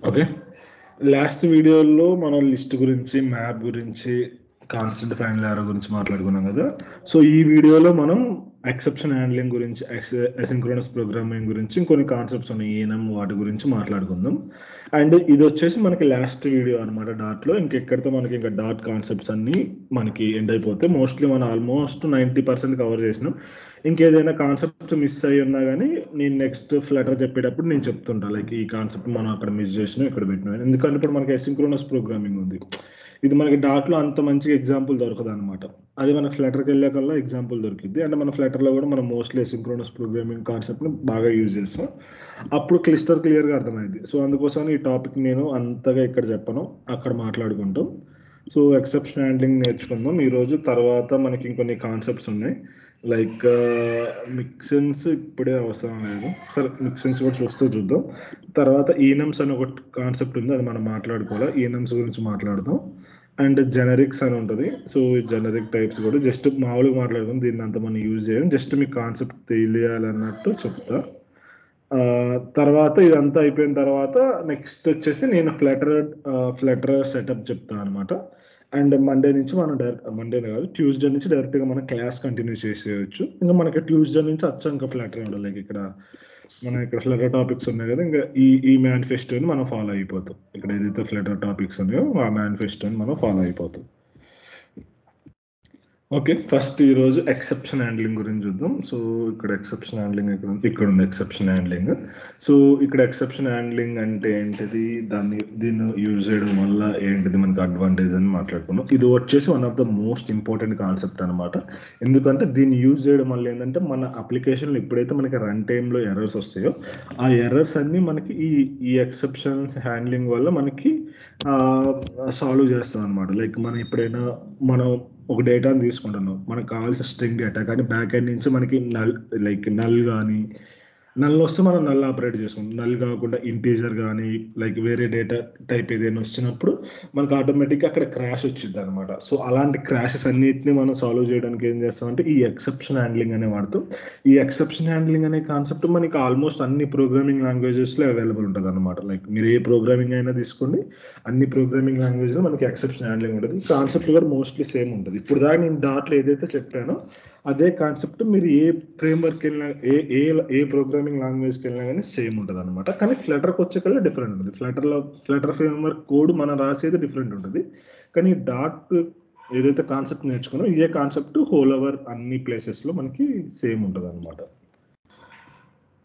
Okay. Last వీడియోలో మనం list గురించి, మ్యాప్ గురించి, కాన్స్టెంట్ ఫైనల్ ఎర్రర్ గురించి మాట్లాడుకున్నాం కదా. సో ఈ వీడియోలో మనం ఎక్సెప్షన్ హ్యాండ్లింగ్ గురించి, అసింక్రోనస్ ప్రోగ్రామింగ్ గురించి ఇంకొన్ని కాన్సెప్ట్స్ ఉన్నాయి ఈఎన్ఎం వాటి గురించి మాట్లాడుకుందాం. అండ్ ఇది వచ్చేసి మనకి లాస్ట్ వీడియో అనమాట డాట్లో. ఇంకెక్కడితో మనకి ఇంకా డాట్ కాన్సెప్ట్స్ అన్నీ మనకి ఎండ్ అయిపోతాయి. మోస్ట్లీ మనం ఆల్మోస్ట్ 90% కవర్ చేసినాం. ఇంకేదైనా కాన్సెప్ట్స్ మిస్ అయ్యి ఉన్నా కానీ నేను నెక్స్ట్ ఫ్లటర్ చెప్పేటప్పుడు నేను చెప్తుంటా, లైక్ ఈ కాన్సెప్ట్ మనం అక్కడ మిస్ చేసినా ఇక్కడ పెట్టినా. ఎందుకంటే ఇప్పుడు మనకి అసింక్రోనస్ ప్రోగ్రామింగ్ ఉంది, ఇది మనకి డాట్లో అంత మంచిగా ఎగ్జాంపుల్ దొరకదు అనమాట. అది మనకి ఫ్లటర్కి వెళ్ళాకల్లా ఎగ్జాంపుల్ దొరికిద్ది. అంటే మన ఫ్లటర్లో కూడా మనం మోస్ట్లీ అసింక్రోనస్ ప్రోగ్రామింగ్ కాన్సెప్ట్ని బాగా యూజ్ చేస్తాం. అప్పుడు క్లియర్గా అర్థమైంది. సో అందుకోసం ఈ టాపిక్ నేను అంతగా ఇక్కడ చెప్పను, అక్కడ మాట్లాడుకుంటాం. సో ఎక్సెప్షన్ హ్యాండ్లింగ్ నేర్చుకుందాం ఈరోజు. తర్వాత మనకి ఇంకొన్ని కాన్సెప్ట్స్ ఉన్నాయి, లైక్ మిక్సెన్స్ ఇప్పుడే అవసరం లేదు, సరే మిక్సెన్స్ కూడా చూద్దాం. తర్వాత ఈనమ్స్ అని ఒక కాన్సెప్ట్ ఉంది, అది మనం మాట్లాడుకోవాలి. ఈనమ్స్ గురించి మాట్లాడదాం. అండ్ జెనరిక్స్ అని ఉంటుంది. సో ఈ జెనరిక్ టైప్స్ కూడా జస్ట్ మామూలుగా మాట్లాడుకుందాం, దీన్ని అంత మనం యూజ్ చేయం, జస్ట్ మీకు కాన్సెప్ట్ తెలియాలన్నట్టు చెప్తా. తర్వాత ఇదంతా అయిపోయిన తర్వాత నెక్స్ట్ వచ్చేసి నేను ఫ్లటర్ సెటప్ చెప్తాను అనమాట. అండ్ మండే నుంచి మనం మండేనే కాదు, ట్యూస్డే నుంచి డైరెక్ట్గా మనం క్లాస్ కంటిన్యూ చేసేయచ్చు. ఇంకా మనకి ట్యూస్డే నుంచి ఇంకా ఫ్లటర్ ఉండాలి. లైక్ ఇక్కడ ఫ్లటర్ టాపిక్స్ ఉన్నాయి కదా, ఇంకా ఈ మేనిఫెస్టోని మనం ఫాలో అయిపోతాం. ఇక్కడ ఏదైతే ఫ్లటర్ టాపిక్స్ ఉన్నాయో ఆ మేనిఫెస్టోని మనం ఫాలో అయిపోతాం. ఓకే, ఫస్ట్ ఈరోజు ఎక్సెప్షన్ హ్యాండ్లింగ్ గురించి చూద్దాం. సో ఇక్కడ ఎక్సెప్షన్ హ్యాండ్లింగ్ ఇక్కడ ఉంది ఎక్సెప్షన్ హ్యాండ్లింగ్. సో ఇక్కడ ఎక్సెప్షన్ హ్యాండ్లింగ్ అంటే ఏంటిది, దీన్ని యూజ్ చేయడం వల్ల ఏంటిది మనకి అడ్వాంటేజ్ అని మాట్లాడుకున్నాం. ఇది వచ్చేసి one of the most important concept అనమాట. ఎందుకంటే దీన్ని యూజ్ చేయడం వల్ల ఏంటంటే మన అప్లికేషన్లో ఎప్పుడైతే మనకి రన్ టైంలో ఎర్రర్స్ వస్తాయో ఆ ఎర్రర్స్ అన్ని మనకి ఈ ఎక్సెప్షన్స్ హ్యాండ్లింగ్ వల్ల మనకి సాల్వ్ చేస్తాం అనమాట. లైక్ మనం ఎప్పుడైనా మనం ఒక డేటాను తీసుకుంటున్నాం, మనకు కావాల్సిన స్ట్రింగ్ డేటా, కానీ బ్యాక్ ఎండ్ నుంచి మనకి నల్ కానీ నల్ వస్తే మనం నల్ ఆపరేట్ చేసుకుంటాం. నల్ కాకుండా ఇంటీజర్ కానీ లైక్ వేరే డేటా టైప్ ఏదైనా వచ్చినప్పుడు మనకు ఆటోమేటిక్గా అక్కడ క్రాష్ వచ్చింది అనమాట. సో అలాంటి క్రాషెస్ అన్నిటిని మనం సాల్వ్ చేయడానికి ఏం చేస్తామంటే ఈ ఎక్సెప్షన్ హ్యాండ్లింగ్ అనే వాడుతాం. ఈ ఎక్సెప్షన్ హ్యాండ్లింగ్ అనే కాన్సెప్ట్ మనకి ఆల్మోస్ట్ అన్ని ప్రోగ్రామింగ్ లాంగ్వేజెస్లో అవైలబుల్ ఉంటుంది అనమాట. లైక్ మీరు ఏ ప్రోగ్రామింగ్ అయినా తీసుకోండి, అన్ని ప్రోగ్రామింగ్ లాంగ్వేజ్లో మనకి ఎక్సెప్షన్ హ్యాండ్లింగ్ ఉంటుంది. కాన్సెప్ట్ కూడా మోస్ట్లీ సేమ్ ఉంటుంది. ఇప్పుడు దాకా నేను డాట్లో ఏదైతే చెప్పానో అదే కాన్సెప్ట్ మీరు ఏ ఫ్రేమ్వర్క్ వెళ్ళినా, ఏ ప్రోగ్రామింగ్ లాంగ్వేజ్కి వెళ్ళినా కానీ సేమ్ ఉంటుంది అనమాట. కానీ ఫ్లటర్కి వచ్చేకల్లా డిఫరెంట్ ఉంటుంది. ఫ్లటర్ ఫ్రేమ్వర్క్ కోడ్ మనం రాసేది డిఫరెంట్ ఉంటుంది. కానీ డాట్ ఏదైతే కాన్సెప్ట్ నేర్చుకున్నామో ఇదే కాన్సెప్ట్ హోల్ ఓవర్ అన్ని ప్లేసెస్లో మనకి సేమ్ ఉంటుంది అనమాట.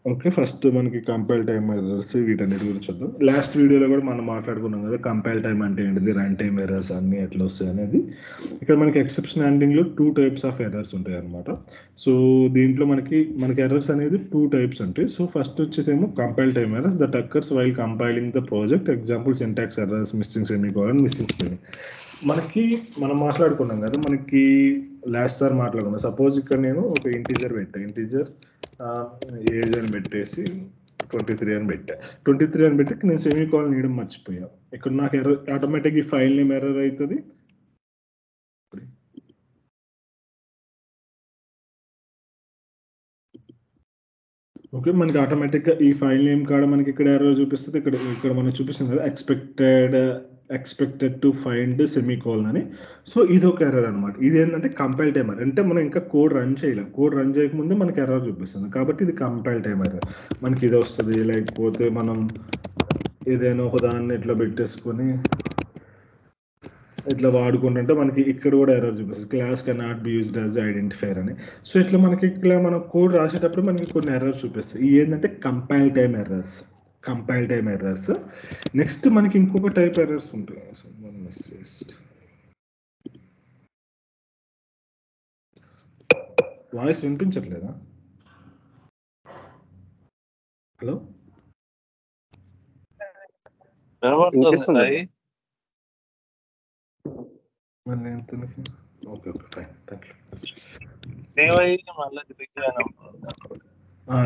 ఓకే, ఫస్ట్ మనకి కంపైల్ టైమ్ ఎర్రర్స్ వీటన్నిటి గురించి చూద్దాం. లాస్ట్ వీడియోలో కూడా మనం మాట్లాడుకున్నాం కదా, కంపైల్ టైమ్ అంటే ఏంటిది, రన్ టైమ్ ఎర్రర్స్ అన్ని ఎట్లా వస్తాయి అనేది. ఇక్కడ మనకి ఎక్సెప్షన్ హ్యాండ్లింగ్లో 2 టైప్స్ ఆఫ్ ఎర్రర్స్ ఉంటాయి అనమాట. సో దీంట్లో మనకి ఎర్రర్స్ అనేది 2 టైప్స్ ఉంటాయి. సో ఫస్ట్ వచ్చేసేమో compile time errors that occurs while compiling the project. Example syntax errors, missing semicolon, missing spelling. మనం మాట్లాడుకున్నాం కదా, మనకి లాస్ట్ సార్ మాట్లాడుకున్నాం. సపోజ్ ఇక్కడ నేను ఒక ఇంటీజర్ ఏజ్ అని పెట్టేసి 23 అని పెట్టా. 23 అని పెట్టి నేను సెమీకోలన్ వేయడం మర్చిపోయా. ఇక్కడ నాకు ఎర్రర్ ఆటోమేటిక్ ఈ ఫైల్ నేమ్ ఎర్రర్ అవుతుంది. ఓకే, మనకి ఆటోమేటిక్గా ఈ ఫైల్ నేమ్ కాడ మనకి ఇక్కడ ఎర్రర్ చూపిస్తుంది. ఇక్కడ మనకు చూపిస్తుంది కదా ఎక్స్పెక్టెడ్ టు ఫైండ్ సెమీకోలన్ అని. సో ఇది ఒక ఎర్రర్ అనమాట. ఇది ఏంటంటే కంపైల్ టైమ్ ఎర్రర్. అంటే మనం ఇంకా కోడ్ రన్ చేయలేం, కోడ్ రన్ చేయకముందే మనకి ఎర్రర్ చూపిస్తుంది, కాబట్టి ఇది కంపైల్ టైమ్ ఎర్రర్. మనకి ఇది వస్తుంది. లేకపోతే మనం ఏదైనా ఒక దాన్ని ఇట్లా పెట్టేసుకొని ఇట్లా వాడుకుంటుంటే మనకి ఇక్కడ కూడా ఎర్రర్ చూపిస్తుంది, class can not be used as identifier అని. సో ఇట్లా మనకి ఇక్కడ మనం కోడ్ రాసేటప్పుడు మనకి కొన్ని ఎర్రర్స్ చూపిస్తాయి. ఇవి ఏంటంటే కంపైల్ టైమ్ ఎర్రర్స్. నెక్స్ట్ మనకి ఇంకొక టైప్ ఎర్రర్స్ ఉంటాయి. వాయిస్ వినిపించట్లేదా? హలో,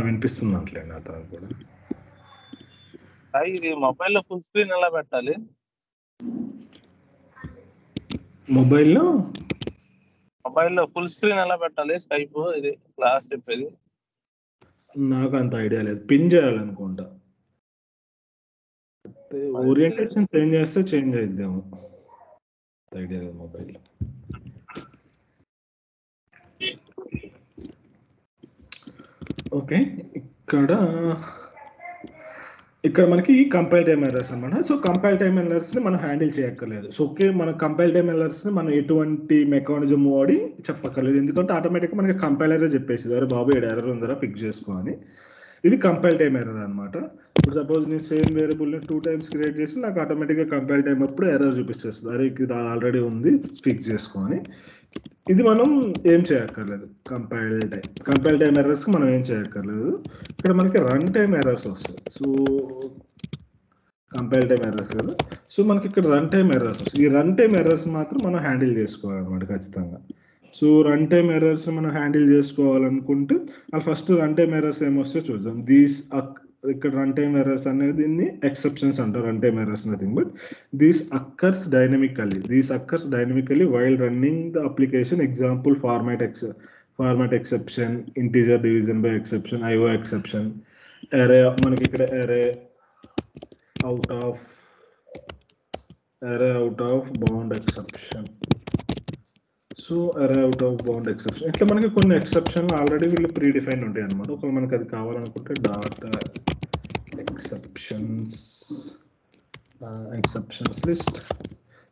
వినిపిస్తుంది అట్లే నా తరపు కూడా. ఇది మొబైల్లో ఫుల్ స్క్రీన్ ఎలా పెట్టాలి? మొబైల్లో ఫుల్ స్క్రీన్ ఎలా పెట్టాలి? స్కైప్ ఇది క్లాస్ చెప్పేది నాకు అంత ఐడియా లేదు. పిన్ చేయాలనుకుంటా. ఓరియంటేషన్ చేంజ్ చేస్తే చేంజ్ అయిద్దాము, ఐడియా లేదు మొబైల్. ఓకే, ఇక్కడ మనకి కంపైల్ టైమ్ ఎర్రర్స్ అనమాట. సో కంపైల్ టైమ్ ఎర్రర్స్ని మనం హ్యాండిల్ చేయక్కర్లేదు. సో ఓకే, మన కంపైల్ టైమ్ ఎర్రర్స్ని మనం ఎటువంటి మెకానిజం వాడి చెప్పక్కర్లేదు, ఎందుకంటే ఆటోమేటిక్గా మనకి కంపైలరే చెప్పేసి అరే బాబు ఏడు ఎర్రర్ ఉందరా ఫిక్స్ చేసుకో అని. ఇది కంపైల్ టైమ్ ఎర్రర్ అనమాట. ఇప్పుడు సపోజ్ నేను సేమ్ వేరియబుల్ని 2 times క్రియేట్ చేసి నాకు ఆటోమేటిక్గా కంపైల్ టైమ్ అప్పుడు ఎర్రర్ చూపిస్తుంది, అరే ఇది ఆల్రెడీ ఉంది ఫిక్స్ చేసుకో అని. ఇది మనం ఏం చేయక్కర్లేదు. కంపైల్ టైమ్ ఎర్రర్స్కి మనం ఏం చేయక్కర్లేదు. ఇక్కడ మనకి రన్ టైమ్ ఎర్రర్స్ వస్తాయి. సో కంపైల్ టైమ్ ఎర్రర్స్ కదా, సో మనకి ఇక్కడ రన్ టైమ్ ఎర్రర్స్ వస్తాయి. ఈ రన్ టైమ్ ఎర్రర్స్ మాత్రం మనం హ్యాండిల్ చేసుకోవాలన్నమాట ఖచ్చితంగా. సో రన్ టైమ్ ఎర్రర్స్ మనం హ్యాండిల్ చేసుకోవాలనుకుంటే అది ఫస్ట్ రన్ టైమ్ ఎర్రర్స్ ఏమొస్తాయో చూద్దాం. ఇక్కడ రన్ టైమ్ ఎర్రర్స్ అనేది దీన్ని ఎక్సెప్షన్స్ అంటారు. Run time errors nothing but these occurs dynamically while running the application. Example format exception, integer division by exception, IO exception, అరే మనకి ఇక్కడ అరే out of bound exception. So అరే అవుట్ ఆఫ్ బౌండ్ ఎక్సెప్షన్, ఇట్లా మనకి కొన్ని exception already వీళ్ళు pre define ఉంటాయి అనమాట. ఒకవేళ మనకి అది కావాలనుకుంటే dot exceptions list.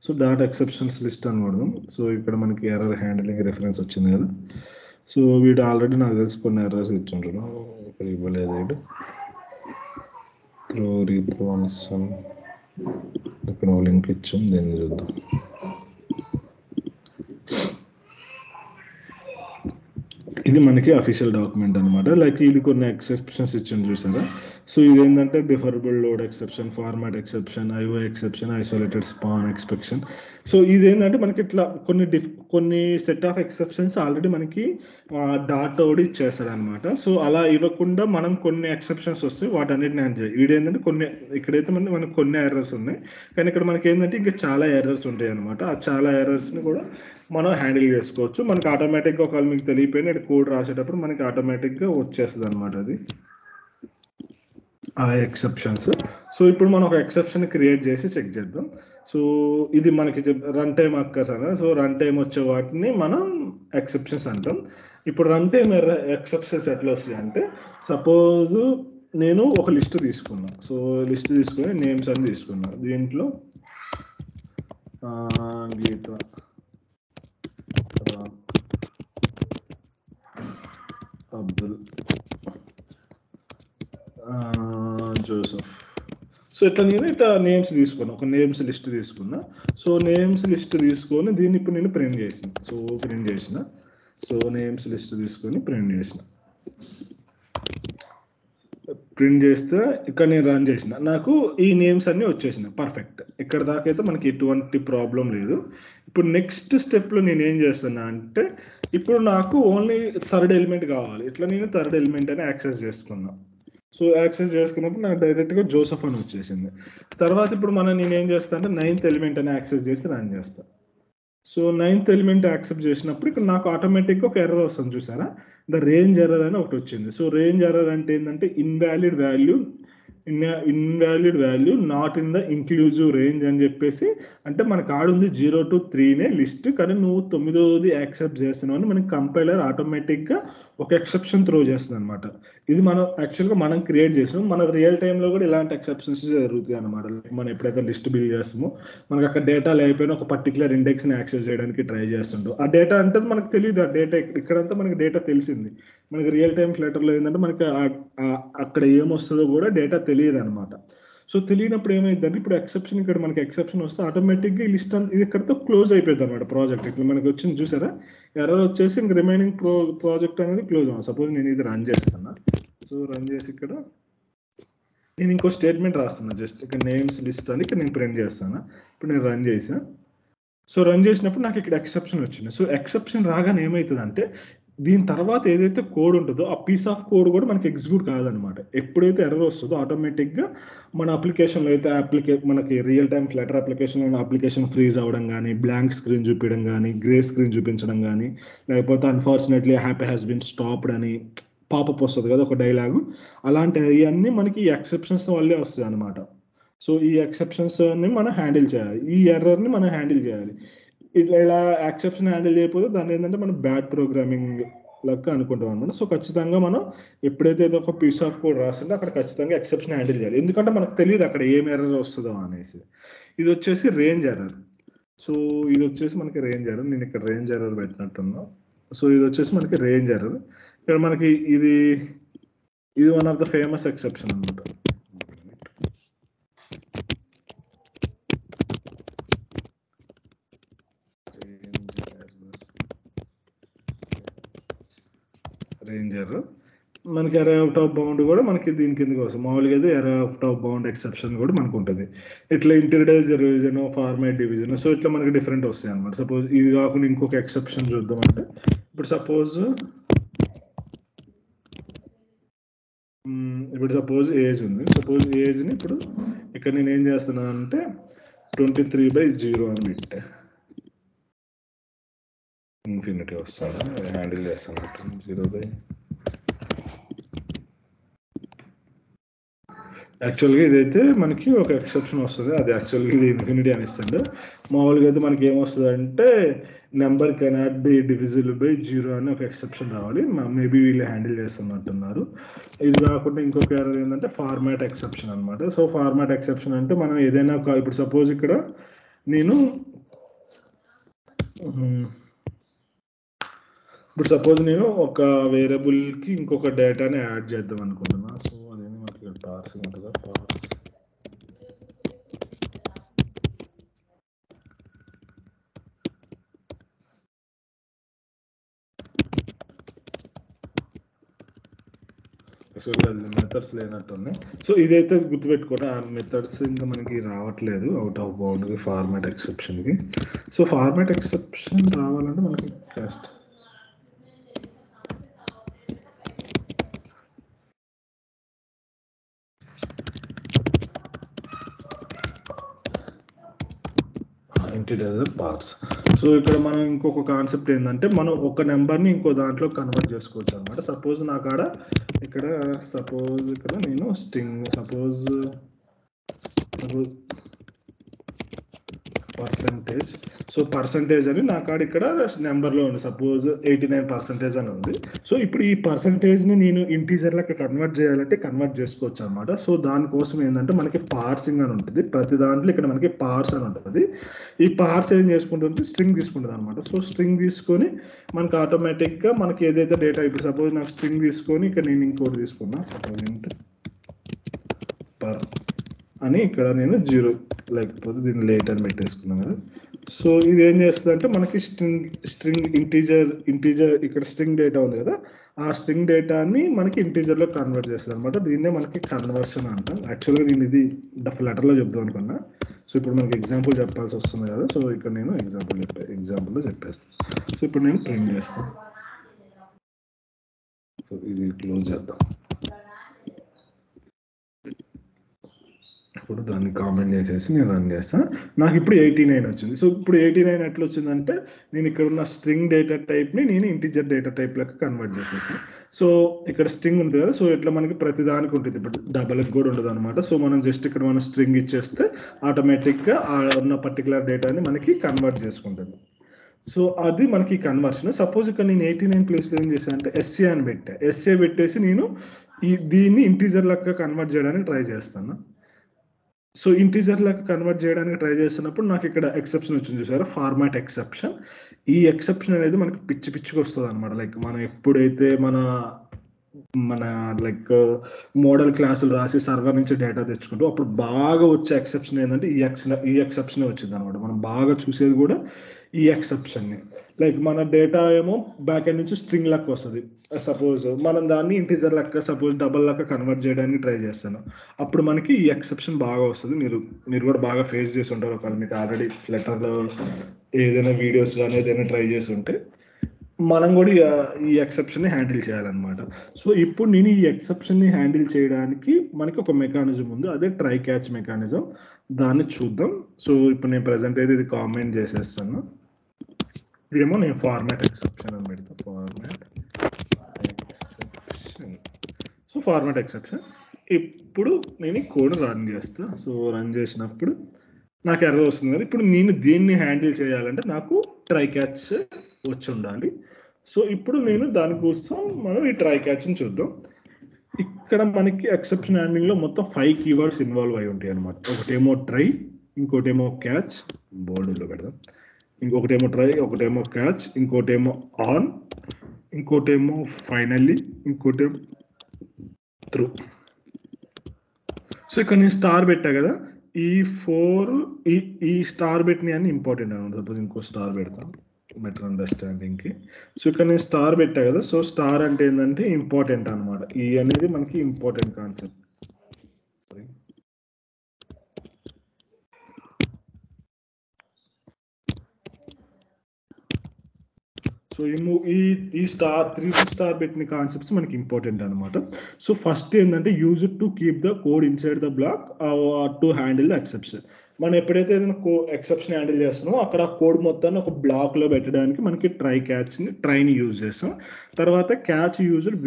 So dot exceptions list అని వాడదాం. సో ఇక్కడ మనకి ఎర్రర్ హ్యాండిలింగ్ రెఫరెన్స్ వచ్చింది కదా. సో వీడు ఆల్రెడీ నాకు తెలిసి కొన్ని ఎర్రర్స్ ఇచ్చుంటాడు, ఇక్కడ ఇవ్వలేదు వీడు. ఇక్కడ లింక్ ఇచ్చాం, దీన్ని చూద్దాం. ఇది మనకి అఫీషియల్ డాక్యుమెంట్ అనమాట. లైక్ ఇది కొన్ని ఎక్సెప్షన్స్ ఇచ్చింది చూసారా. సో ఇదేంటంటే deferrable load exception, format exception, IO exception, isolated spawn exception. So ఇదేంటంటే మనకి ఇట్లా కొన్ని సెట్ ఆఫ్ ఎక్సెప్షన్స్ ఆల్రెడీ మనకి డాట్ ఓడి ఇచ్చేస్తాడు అనమాట. సో అలా ఇవ్వకుండా మనం కొన్ని ఎక్సెప్షన్స్ వస్తాయి, వాటన్నిటిని హ్యాండ్ చేయాలి. వీడేంటంటే ఇక్కడైతే మనకి కొన్ని ఎర్రర్స్ ఉన్నాయి, కానీ ఇక్కడ మనకి ఏంటంటే ఇంకా చాలా ఎర్రర్స్ ఉంటాయి అనమాట. ఆ చాలా ఎర్రర్స్ని కూడా మనం హ్యాండిల్ చేసుకోవచ్చు. మనకి ఆటోమేటిక్గా ఒకవేళ మీకు తెలియపోయిన కోడ్ రాసేటప్పుడు మనకి ఆటోమేటిక్గా వచ్చేస్తుంది అనమాట అది ఆ ఎక్సెప్షన్స్. సో ఇప్పుడు మనం ఒక ఎక్సెప్షన్ క్రియేట్ చేసి చెక్ చేద్దాం. సో ఇది మనకి రన్ టైమ్ అక్కర్స్ అన్న. సో రన్ టైమ్ వచ్చే వాటిని మనం ఎక్సెప్షన్స్ అంటాం. ఇప్పుడు రన్ టైమ్ ఎక్సెప్షన్స్ ఎట్లా వస్తాయి అంటే, సపోజ్ నేను ఒక లిస్ట్ తీసుకున్నా. సో లిస్ట్ తీసుకుని నేమ్స్ అని తీసుకున్నా. దీంట్లో గీత, అబ్దుల్, జోసెఫ్. సో ఇట్లా నేను నేమ్స్ తీసుకున్నా, ఒక నేమ్స్ లిస్ట్ తీసుకున్నా. సో నేమ్స్ లిస్ట్ తీసుకొని దీన్ని ఇప్పుడు నేను ప్రింట్ చేసిన. సో నేమ్స్ లిస్ట్ తీసుకొని ప్రింట్ చేస్తే ఇక్కడ నేను రన్ చేసిన, నాకు ఈ నేమ్స్ అన్నీ వచ్చేసిన పర్ఫెక్ట్. ఇక్కడ దాకా అయితే మనకి ఎటువంటి ప్రాబ్లం లేదు. ఇప్పుడు నెక్స్ట్ స్టెప్లో నేను ఏం చేస్తున్నా అంటే, ఇప్పుడు నాకు ఓన్లీ థర్డ్ ఎలిమెంట్ కావాలి. ఇట్లా నేను థర్డ్ ఎలిమెంట్ అని యాక్సెస్ చేసుకున్నా. సో యాక్సెస్ చేసుకున్నప్పుడు నాకు డైరెక్ట్గా జోసెఫ్ అని వచ్చేసింది. తర్వాత ఇప్పుడు నేను ఏం చేస్తాను అంటే 9th ఎలిమెంట్ అని యాక్సెస్ చేసి రన్ చేస్తాను. సో 9th ఎలిమెంట్ యాక్సెప్ట్ చేసినప్పుడు ఇక్కడ నాకు ఆటోమేటిక్గా ఒక ఎర్రర్ వస్తుంది చూసారా, ద రేంజ్ ఎర్రర్ అని ఒకటి వచ్చింది. సో రేంజ్ ఎర్రర్ అంటే ఏంటంటే invalid value not in the inclusive range అని చెప్పేసి, అంటే మనకు ఆడుంది 0 to 3 లిస్ట్, కానీ నువ్వు 9th యాక్సెప్ట్ చేస్తున్నావు అని మనకి కంపైలర్ ఆటోమేటిక్గా ఒక ఎక్సెప్షన్ త్రో చేస్తుంది అనమాట. ఇది యాక్చువల్గా మనం క్రియేట్ చేసినాం. మనకు రియల్ టైంలో కూడా ఇలాంటి ఎక్సెప్షన్స్ జరుగుతాయి అనమాట. మనం ఎప్పుడైతే లిస్ట్ బిల్డ్ చేస్తామో మనకు అక్కడ డేటా లేకపోయినా ఒక పర్టికులర్ ఇండెక్స్ని యాక్సెస్ చేయడానికి ట్రై చేస్తుంటాం. ఆ డేటా అంటే మనకు తెలియదు, ఆ డేటా ఇక్కడంతా మనకి డేటా తెలిసింది. మనకి రియల్ టైం ఫ్లటర్లో ఏంటంటే మనకి అక్కడ ఏమొస్తుందో కూడా డేటా తెలియదు అనమాట. సో తెలియనప్పుడు ఏమైందంటే, ఇప్పుడు ఎక్సెప్షన్ ఇక్కడ మనకి ఎక్సెప్షన్ వస్తే ఆటోమేటిక్గా ఈ లిస్ట్ ఇది ఇక్కడతో క్లోజ్ అయిపోయింది అనమాట ప్రాజెక్ట్. ఇట్లా మనకి వచ్చింది చూసారా, ఎర్రర్ వచ్చేసి ఇంక రిమైనింగ్ ప్రాజెక్ట్ అనేది క్లోజ్ అవ్వాలి. సపోజ్ నేను ఇది రన్ చేస్తాను. సో రన్ చేసి ఇక్కడ నేను ఇంకో స్టేట్మెంట్ రాస్తున్నా, జస్ట్ ఇక్కడ నేమ్స్ లిస్ట్ అని ఇక్కడ నేను ప్రింట్ చేస్తాను. ఇప్పుడు నేను రన్ చేసా. సో రన్ చేసినప్పుడు నాకు ఇక్కడ ఎక్సెప్షన్ వచ్చింది. సో ఎక్సెప్షన్ రాగానే ఏమవుతుంది అంటే, దీని తర్వాత ఏదైతే కోడ్ ఉంటుందో ఆ పీస్ ఆఫ్ కోడ్ కూడా మనకి ఎగ్జిక్యూట్ కాదనమాట. ఎప్పుడైతే ఎర్రర్ వస్తుందో ఆటోమేటిక్గా మన అప్లికేషన్లో అయితే మనకి రియల్ టైం ఫ్లటర్ అప్లికేషన్లో అప్లికేషన్ ఫ్రీజ్ అవ్వడం కానీ, బ్లాంక్ స్క్రీన్ చూపించడం కానీ, గ్రే స్క్రీన్ చూపించడం కానీ, లేకపోతే unfortunately happy has been stopped అని పాపప్ వస్తుంది కదా ఒక డైలాగు, అలాంటివన్నీ మనకి ఎక్సెప్షన్స్ వల్లే వస్తాయి అనమాట. సో ఈ ఎక్సెప్షన్స్ని మనం హ్యాండిల్ చేయాలి, ఈ ఎర్రర్ని మనం హ్యాండిల్ చేయాలి. ఇట్లా ఇలా ఎక్సెప్షన్ హ్యాండిల్ చేయకపోతే దాన్ని ఏంటంటే మనం బ్యాడ్ ప్రోగ్రామింగ్ లాగా అనుకుంటాం అనమాట. సో ఖచ్చితంగా మనం ఎప్పుడైతే ఏదో ఒక పీస్ ఆఫ్ కోడ్ రాస్తుందో అక్కడ ఖచ్చితంగా ఎక్సెప్షన్ హ్యాండిల్ చేయాలి, ఎందుకంటే మనకు తెలియదు అక్కడ ఏం ఎర్రర్ వస్తుందో అనేసి. ఇది వచ్చేసి రేంజ్ ఎర్రర్. సో ఇది వచ్చేసి మనకి రేంజ్ ఎర్రర్, నేను ఇక్కడ రేంజ్ ఎర్రర్ పెట్టినట్టున్నా. సో ఇది వచ్చేసి మనకి రేంజ్ ఎర్రర్. ఇక్కడ మనకి ఇది one of the famous exception అనమాట. రేంజ్ ఎర్రర్ మనకి ఎరే అవుట్ ఆఫ్ బౌండ్ కూడా మనకి దీని కిందకి వస్తుంది. మామూలుగా అయితే ఎరే అవుట్ ఆఫ్ బౌండ్ ఎక్సెప్షన్ కూడా మనకు ఉంటుంది. ఇట్లా interior revision, format division, so ఇట్లా మనకి డిఫరెంట్ వస్తాయి అనమాట. సపోజ్ ఇది కాకుండా ఇంకొక ఎక్సెప్షన్ చూద్దామంటే, ఇప్పుడు సపోజ్ ఏజ్ ఉంది. సపోజ్ ఏజ్ని ఇప్పుడు ఇక్కడ నేను ఏం చేస్తున్నాను అంటే 23/0 అని పెట్టా, ఇన్ఫినిటీ వస్తాను, హ్యాండిల్ చేస్తాను. 0 యాక్చువల్గా ఇదైతే మనకి ఒక ఎక్సెప్షన్ వస్తుంది, అది యాక్చువల్గా ఇది ఇన్ఫినిటీ అని ఇస్తుంది. మామూలుగా అయితే మనకి ఏమొస్తుంది అంటే number cannot be divisible by 0 అని ఒక ఎక్సెప్షన్ రావాలి. మేబీ వీళ్ళు హ్యాండిల్ చేస్తున్నట్టున్నారు. ఇది కాకుండా ఇంకొక ఎర్రర్ ఏంటంటే ఫార్మాట్ ఎక్సెప్షన్ అనమాట. సో ఫార్మాట్ ఎక్సెప్షన్ అంటే మనం ఏదైనా ఇప్పుడు సపోజ్ ఇక్కడ నేను ఒక వేరియబుల్కి ఇంకొక డేటాని యాడ్ చేద్దాం అనుకుంటున్నా. సో అదేంటి మనకి ఇక్కడ పార్సింగ్ ఉంటుందా, పార్స్ మెథడ్స్ లేనట్టు ఉన్నాయి. సో ఇదైతే గుర్తుపెట్టుకోండి, ఆ మెథడ్స్ ఇంకా మనకి రావట్లేదు అవుట్ ఆఫ్ బౌండ్కి, ఫార్మాట్ ఎక్సెప్షన్కి. సో ఫార్మాట్ ఎక్సెప్షన్ రావాలంటే మనకి కాస్ట్ పార్ట్స్. సో ఇక్కడ మనం ఇంకొక కాన్సెప్ట్ ఏంటంటే మనం ఒక నెంబర్ని ఇంకో దాంట్లో కన్వర్ట్ చేసుకోవచ్చు అనమాట. సపోజ్ నా కాడ ఇక్కడ నేను string suppose percentage. So percentage అని నా కాడ ఇక్కడ నెంబర్లో ఉంది, సపోజ్ 89% అని ఉంది. సో ఇప్పుడు ఈ పర్సంటేజ్ని నేను ఇంటీజర్ లెక్క కన్వర్ట్ చేయాలంటే కన్వర్ట్ చేసుకోవచ్చు అనమాట. సో దానికోసం ఏంటంటే మనకి పార్సింగ్ అని ఉంటుంది, ప్రతి దాంట్లో ఇక్కడ మనకి పార్స్ అని ఉంటుంది. ఈ పార్స్ ఏం చేసుకుంటుంది, స్ట్రింగ్ తీసుకుంటుంది అనమాట. సో స్ట్రింగ్ తీసుకొని మనకి ఆటోమేటిక్గా మనకి ఏదైతే డేటా, ఇప్పుడు సపోజ్ నాకు స్ట్రింగ్ తీసుకొని ఇక్కడ నేను ఇంకోటి తీసుకున్నా, సపోజ్ పర్ అని ఇక్కడ నేను 0 లేకపోతే దీన్ని లేట్ అని పెట్టేసుకున్నాను కదా. సో ఇది ఏం చేస్తుంది అంటే మనకి స్ట్రింగ్ ఇంటీజర్ ఇక్కడ స్ట్రింగ్ డేటా ఉంది కదా, ఆ స్ట్రింగ్ డేటాని మనకి ఇంటీజర్లో కన్వర్ట్ చేస్తుంది అనమాట. దీన్నే మనకి కన్వర్షన్ అంటాం. యాక్చువల్గా నేను ఇది లెటర్లో చెప్దాం అనుకున్నా. సో ఇప్పుడు మనకి ఎగ్జాంపుల్ చెప్పాల్సి వస్తుంది కదా. సో ఇక్కడ నేను ఎగ్జాంపుల్లో చెప్పేస్తాను. సో ఇప్పుడు నేను ప్రింట్ చేస్తాను. సో ఇది క్లోజ్ చేద్దాం. ఇప్పుడు దాన్ని కామెంట్ చేసేసి నేను రన్ చేస్తాను. నాకు ఇప్పుడు 89 వచ్చింది. సో ఇప్పుడు 89 ఎట్లా వచ్చిందంటే నేను ఇక్కడ ఉన్న స్ట్రింగ్ డేటా టైప్ని నేను ఇంటీజర్ డేటా టైప్ లెక్క కన్వర్ట్ చేసేసాను. సో ఇక్కడ స్ట్రింగ్ ఉంటుంది కదా, సో ఇట్లా మనకి ప్రతి దానికి ఉంటుంది, ఇప్పుడు డబల్కి కూడా ఉండదు అనమాట. సో మనం జస్ట్ ఇక్కడ మనం స్ట్రింగ్ ఇచ్చేస్తే ఆటోమేటిక్గా ఆ ఉన్న పర్టికులర్ డేటాని మనకి కన్వర్ట్ చేసుకుంటుంది. సో అది మనకి కన్వర్షన్. సపోజ్ ఇక్కడ నేను 89 ప్లేస్లో ఏం చేశాను అంటే ఎస్ఏ అని పెట్టా. ఎస్ఏ పెట్టేసి నేను దీన్ని ఇంటీజర్ లెక్క కన్వర్ట్ చేయడానికి ట్రై చేస్తాను. సో ఇంటీజర్ లెక్క కన్వర్ట్ చేయడానికి ట్రై చేస్తున్నప్పుడు నాకు ఇక్కడ ఎక్సెప్షన్ వచ్చింది చూసారా, ఫార్మాట్ ఎక్సెప్షన్. ఈ ఎక్సెప్షన్ అనేది మనకి పిచ్చిగా వస్తుంది అనమాట. లైక్ మనం ఎప్పుడైతే మన లైక్ మోడల్ క్లాసులు రాసి సర్వర్ నుంచి డేటా తెచ్చుకుంటూ అప్పుడు బాగా వచ్చే ఎక్సెప్షన్ ఏంటంటే ఈ ఎక్సెప్షన్ వచ్చింది అనమాట. మనం బాగా చూసేది కూడా ఈ ఎక్సెప్షన్ని. లైక్ మన డేటా ఏమో బ్యాక్ ఎండ్ నుంచి స్ట్రింగ్ లెక్క వస్తుంది. సపోజ్ మనం దాన్ని ఇంటీజర్ లెక్క సపోజ్ డబల్ లెక్క కన్వర్ట్ చేయడానికి ట్రై చేస్తాను, అప్పుడు మనకి ఈ ఎక్సెప్షన్ బాగా వస్తుంది. మీరు కూడా బాగా ఫేస్ చేసి ఉంటారు ఒకవేళ మీకు ఆల్రెడీ ఫ్లటర్లో ఏదైనా వీడియోస్ కానీ ఏదైనా ట్రై చేసి ఉంటే. మనం కూడా ఈ ఎక్సెప్షన్ని హ్యాండిల్ చేయాలన్నమాట. సో ఇప్పుడు నేను ఈ ఎక్సెప్షన్ని హ్యాండిల్ చేయడానికి మనకి ఒక మెకానిజం ఉంది, అదే ట్రై క్యాచ్ మెకానిజం. దాన్ని చూద్దాం. సో ఇప్పుడు నేను ప్రజెంట్ అయితే ఇది కామెంట్ చేసేస్తాను. ఇదేమో నేను ఫార్మాట్ ఎక్సెప్షన్ అని పెడతాను, format exception. So format exception ఇప్పుడు నేను ఈ కోడ్ రన్ చేస్తా. సో రన్ చేసినప్పుడు నాకు ఎర్రర్ వస్తుంది కదా. ఇప్పుడు నేను దీన్ని హ్యాండిల్ చేయాలంటే నాకు ట్రై క్యాచ్ వచ్చి ఉండాలి. సో ఇప్పుడు నేను దానికోసం మనం ఈ ట్రై క్యాచ్ని చూద్దాం. ఇక్కడ మనకి ఎక్సెప్షన్ హ్యాండ్లింగ్ లో మొత్తం 5 కీవర్డ్స్ ఇన్వాల్వ్ అయి ఉంటాయి అనమాట. ఒకటేమో ట్రై, ఇంకోటేమో క్యాచ్, బోర్డులో పెడదాం, ఇంకొకటేమో ట్రై, ఒకటేమో క్యాచ్, ఇంకోటేమో ఆన్, ఇంకోటేమో ఫైనల్లీ, ఇంకోటేమో త్రూ. సో ఇక్కడ నేను స్టార్ పెట్టా కదా, ఈ 4 ఈ స్టార్ పెట్టిన అన్ని ఇంపార్టెంట్ అనమాట. సపోజ్ ఇంకో స్టార్ పెడతాం బెటర్ అండర్స్టాండింగ్కి. సో ఇక్కడ నేను స్టార్ పెట్టా కదా, సో స్టార్ అంటే ఏంటంటే ఇంపార్టెంట్ అనమాట. ఈ అనేది మనకి ఇంపార్టెంట్ కాన్సెప్ట్. సో ఈ స్టార్ 3 స్టార్ పెట్టిన కాన్సెప్ట్స్ మనకి ఇంపార్టెంట్ అనమాట. సో ఫస్ట్ ఏంటంటే use to keep the code inside the block to handle the exception. మనం ఎప్పుడైతే ఏదైనా ఎక్సెప్షన్ హ్యాండిల్ చేస్తున్నామో అక్కడ కోడ్ మొత్తాన్ని ఒక బ్లాక్ లో పెట్టడానికి మనకి ట్రైని యూజ్ చేస్తాం. తర్వాత catch used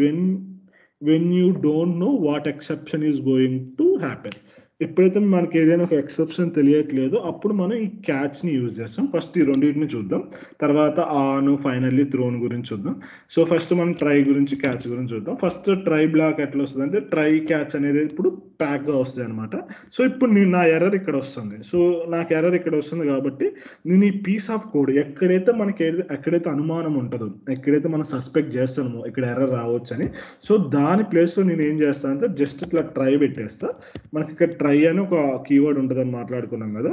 when you don't know what exception is going to happen. ఎప్పుడైతే మనకి ఏదైనా ఒక ఎక్సెప్షన్ తెలియట్లేదో అప్పుడు మనం ఈ క్యాచ్ని యూజ్ చేస్తాం. ఫస్ట్ ఈ రెండింటిని చూద్దాం, తర్వాత ఆన్, ఫైనల్లీ, త్రోన్ గురించి చూద్దాం. సో ఫస్ట్ మనం ట్రై గురించి, క్యాచ్ గురించి చూద్దాం. ఫస్ట్ ట్రై బ్లాక్ ఎట్లా వస్తుంది అంటే ట్రై క్యాచ్ అనేది ఇప్పుడు ప్యాక్గా వస్తుంది అనమాట. సో ఇప్పుడు నా ఎర్రర్ ఇక్కడ వస్తుంది. సో నాకు ఎర్రర్ ఇక్కడ వస్తుంది కాబట్టి నేను ఈ పీస్ ఆఫ్ కోడ్ ఎక్కడైతే అనుమానం ఉంటుందో, ఎక్కడైతే మనం సస్పెక్ట్ చేస్తామో ఇక్కడ ఎర్రర్ రావచ్చు అని, సో దాని ప్లేస్లో నేను ఏం చేస్తాను అంటే జస్ట్ ఇట్లా ట్రై పెట్టేస్తా. మనకి ఇక్కడ ట్రై అని ఒక కీవర్డ్ ఉంటుందని మాట్లాడుకున్నాం కదా,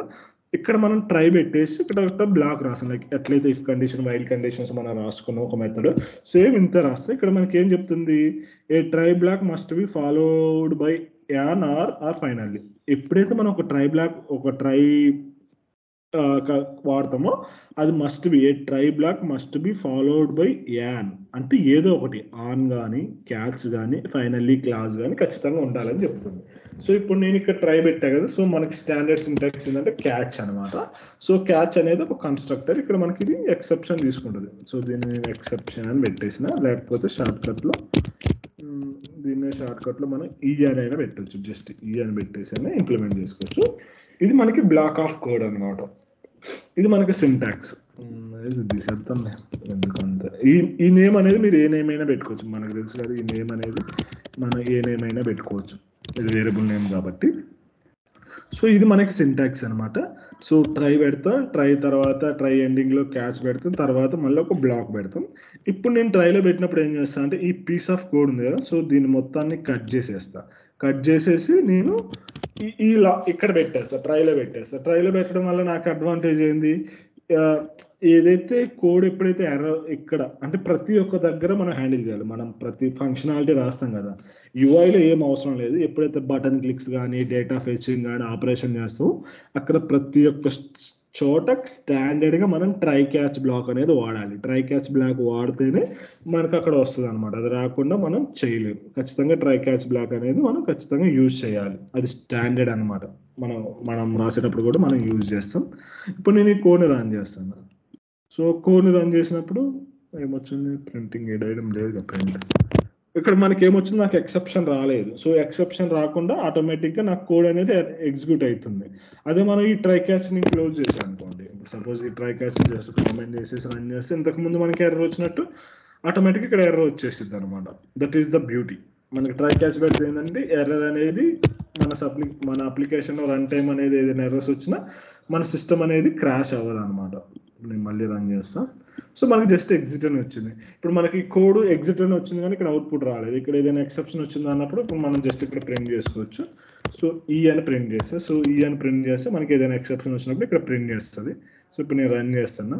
ఇక్కడ మనం ట్రై పెట్టేసి ఇక్కడ బ్లాక్ రాస్తాం. లైక్ ఎట్లయితే ఇఫ్ కండిషన్, వైల్ కండిషన్స్ మనం రాసుకున్నాం ఒక మెథడ్, సేమ్ ఇంత రాస్తే ఇక్కడ మనకి ఏం చెప్తుంది, a try block must be followed by an or finally. ఎప్పుడైతే మనం ఒక ట్రై వాడతామో అది must be, a try block must be followed by an అంటే ఏదో ఒకటి, ఆన్ కానీ, క్యాచ్ కానీ, ఫైనల్లీ, క్లాస్ కానీ ఖచ్చితంగా ఉండాలని చెప్తుంది. సో ఇప్పుడు నేను ఇక్కడ ట్రై పెట్టా కదా, సో మనకి స్టాండర్డ్ సింటాక్స్ ఏంటంటే క్యాచ్ అనమాట. సో క్యాచ్ అనేది ఒక కన్స్ట్రక్టర్, ఇక్కడ మనకి ఇది ఎక్సెప్షన్ తీసుకుంటుంది. సో దీన్ని నేను ఎక్సెప్షన్ అని పెట్టేసిన, లేకపోతే షార్ట్కట్లో మనం ఈ అని పెట్టచ్చు, జస్ట్ ఈ అని పెట్టేసి ఇంప్లిమెంట్ చేసుకోవచ్చు. ఇది మనకి బ్లాక్ ఆఫ్ కోడ్ అనమాట. ఇది మనకి సింటాక్స్. తీసేద్దాం ఎందుకంటే ఈ నేమ్ అనేది మీరు ఏ నేమ్ అయినా పెట్టుకోవచ్చు. మనకు తెలుసు కదా ఈ నేమ్ అనేది మనం ఏ నేమ్ అయినా పెట్టుకోవచ్చు, ఇది వేరియబుల్ నేమ్ కాబట్టి. సో ఇది మనకి సింటాక్స్ అనమాట. సో ట్రై పెడతాం, ట్రై తర్వాత ట్రై ఎండింగ్లో క్యాచ్ పెడతాం, తర్వాత మళ్ళీ ఒక బ్లాక్ పెడతాం. ఇప్పుడు నేను ట్రైలో పెట్టినప్పుడు ఏం చేస్తాను అంటే ఈ పీస్ ఆఫ్ కోడ్ ఉంది కదా, సో దీని మొత్తాన్ని కట్ చేసేసి నేను ఇక్కడ పెట్టేస్తా, ట్రైలో పెట్టడం వల్ల నాకు అడ్వాంటేజ్ ఏంది, ఏదైతే కోడ్ ఎప్పుడైతే ఇక్కడ అంటే ప్రతి ఒక్క దగ్గర మనం హ్యాండిల్ చేయాలి. మనం ప్రతి ఫంక్షనాలిటీ రాస్తాం కదా, యూఐలో ఏం అవసరం లేదు. ఎప్పుడైతే బటన్ క్లిక్స్ కానీ, డేటా ఫెచింగ్ కానీ ఆపరేషన్ చేస్తాం, అక్కడ ప్రతి ఒక్క చోట స్టాండర్డ్గా మనం ట్రై క్యాచ్ బ్లాక్ అనేది వాడాలి. ట్రై క్యాచ్ బ్లాక్ వాడితేనే మనకు అక్కడ వస్తుంది అనమాట. అది రాకుండా మనం చేయలేము. ఖచ్చితంగా ట్రై క్యాచ్ బ్లాక్ అనేది మనం ఖచ్చితంగా యూజ్ చేయాలి. అది స్టాండర్డ్ అనమాట. మనం రాసేటప్పుడు కూడా మనం యూజ్ చేస్తాం. ఇప్పుడు నేను ఈ కోడ్ని రన్ చేస్తాను. సో కోడ్ని రన్ చేసినప్పుడు ఏమొచ్చింది, ప్రింటింగ్ ఏడేయడం లేదు ప్రింట్. ఇక్కడ మనకి ఏమొచ్చింది, నాకు ఎక్సెప్షన్ రాలేదు. సో ఎక్సెప్షన్ రాకుండా ఆటోమేటిక్గా నాకు కోడ్ అనేది ఎగ్జిక్యూట్ అవుతుంది. అదే మనం ఈ ట్రై క్యాచ్ని క్లోజ్ చేసాం అనుకోండి, సపోజ్ ఈ ట్రై క్యాచ్ జస్ట్ కామెంట్ చేసేసి రన్ చేస్తే ఇంతకుముందు మనకి ఎర్రర్ వచ్చినట్టు ఆటోమేటిక్గా ఇక్కడ ఎర్రర్ వచ్చేసింది అనమాట. That is the beauty. మనకి ట్రై క్యాచ్ పెడితే ఏంటంటే ఎర్రర్ అనేది మన అప్లికేషన్లో రన్ టైం అనేది ఏదైనా ఎర్రర్స్ వచ్చినా మన సిస్టమ్ అనేది క్రాష్ అవ్వదు అనమాట. నేను మళ్ళీ రన్ చేస్తాను. సో మనకి జస్ట్ ఎగ్జిట్ అని వచ్చింది. ఇప్పుడు మనకి కోడ్ ఎగ్జిట్ అని వచ్చింది కానీ ఇక్కడ అవుట్పుట్ రాలేదు. ఇక్కడ ఏదైనా ఎక్సెప్షన్ వచ్చింది అన్నప్పుడు ఇప్పుడు మనం జస్ట్ ఇక్కడ ప్రింట్ చేసుకోవచ్చు. సో ఈ అని ప్రింట్ చేస్తే మనకి ఏదైనా ఎక్సెప్షన్ వచ్చినప్పుడు ఇక్కడ ప్రింట్ చేస్తుంది. సో ఇప్పుడు నేను రన్ చేస్తున్నా.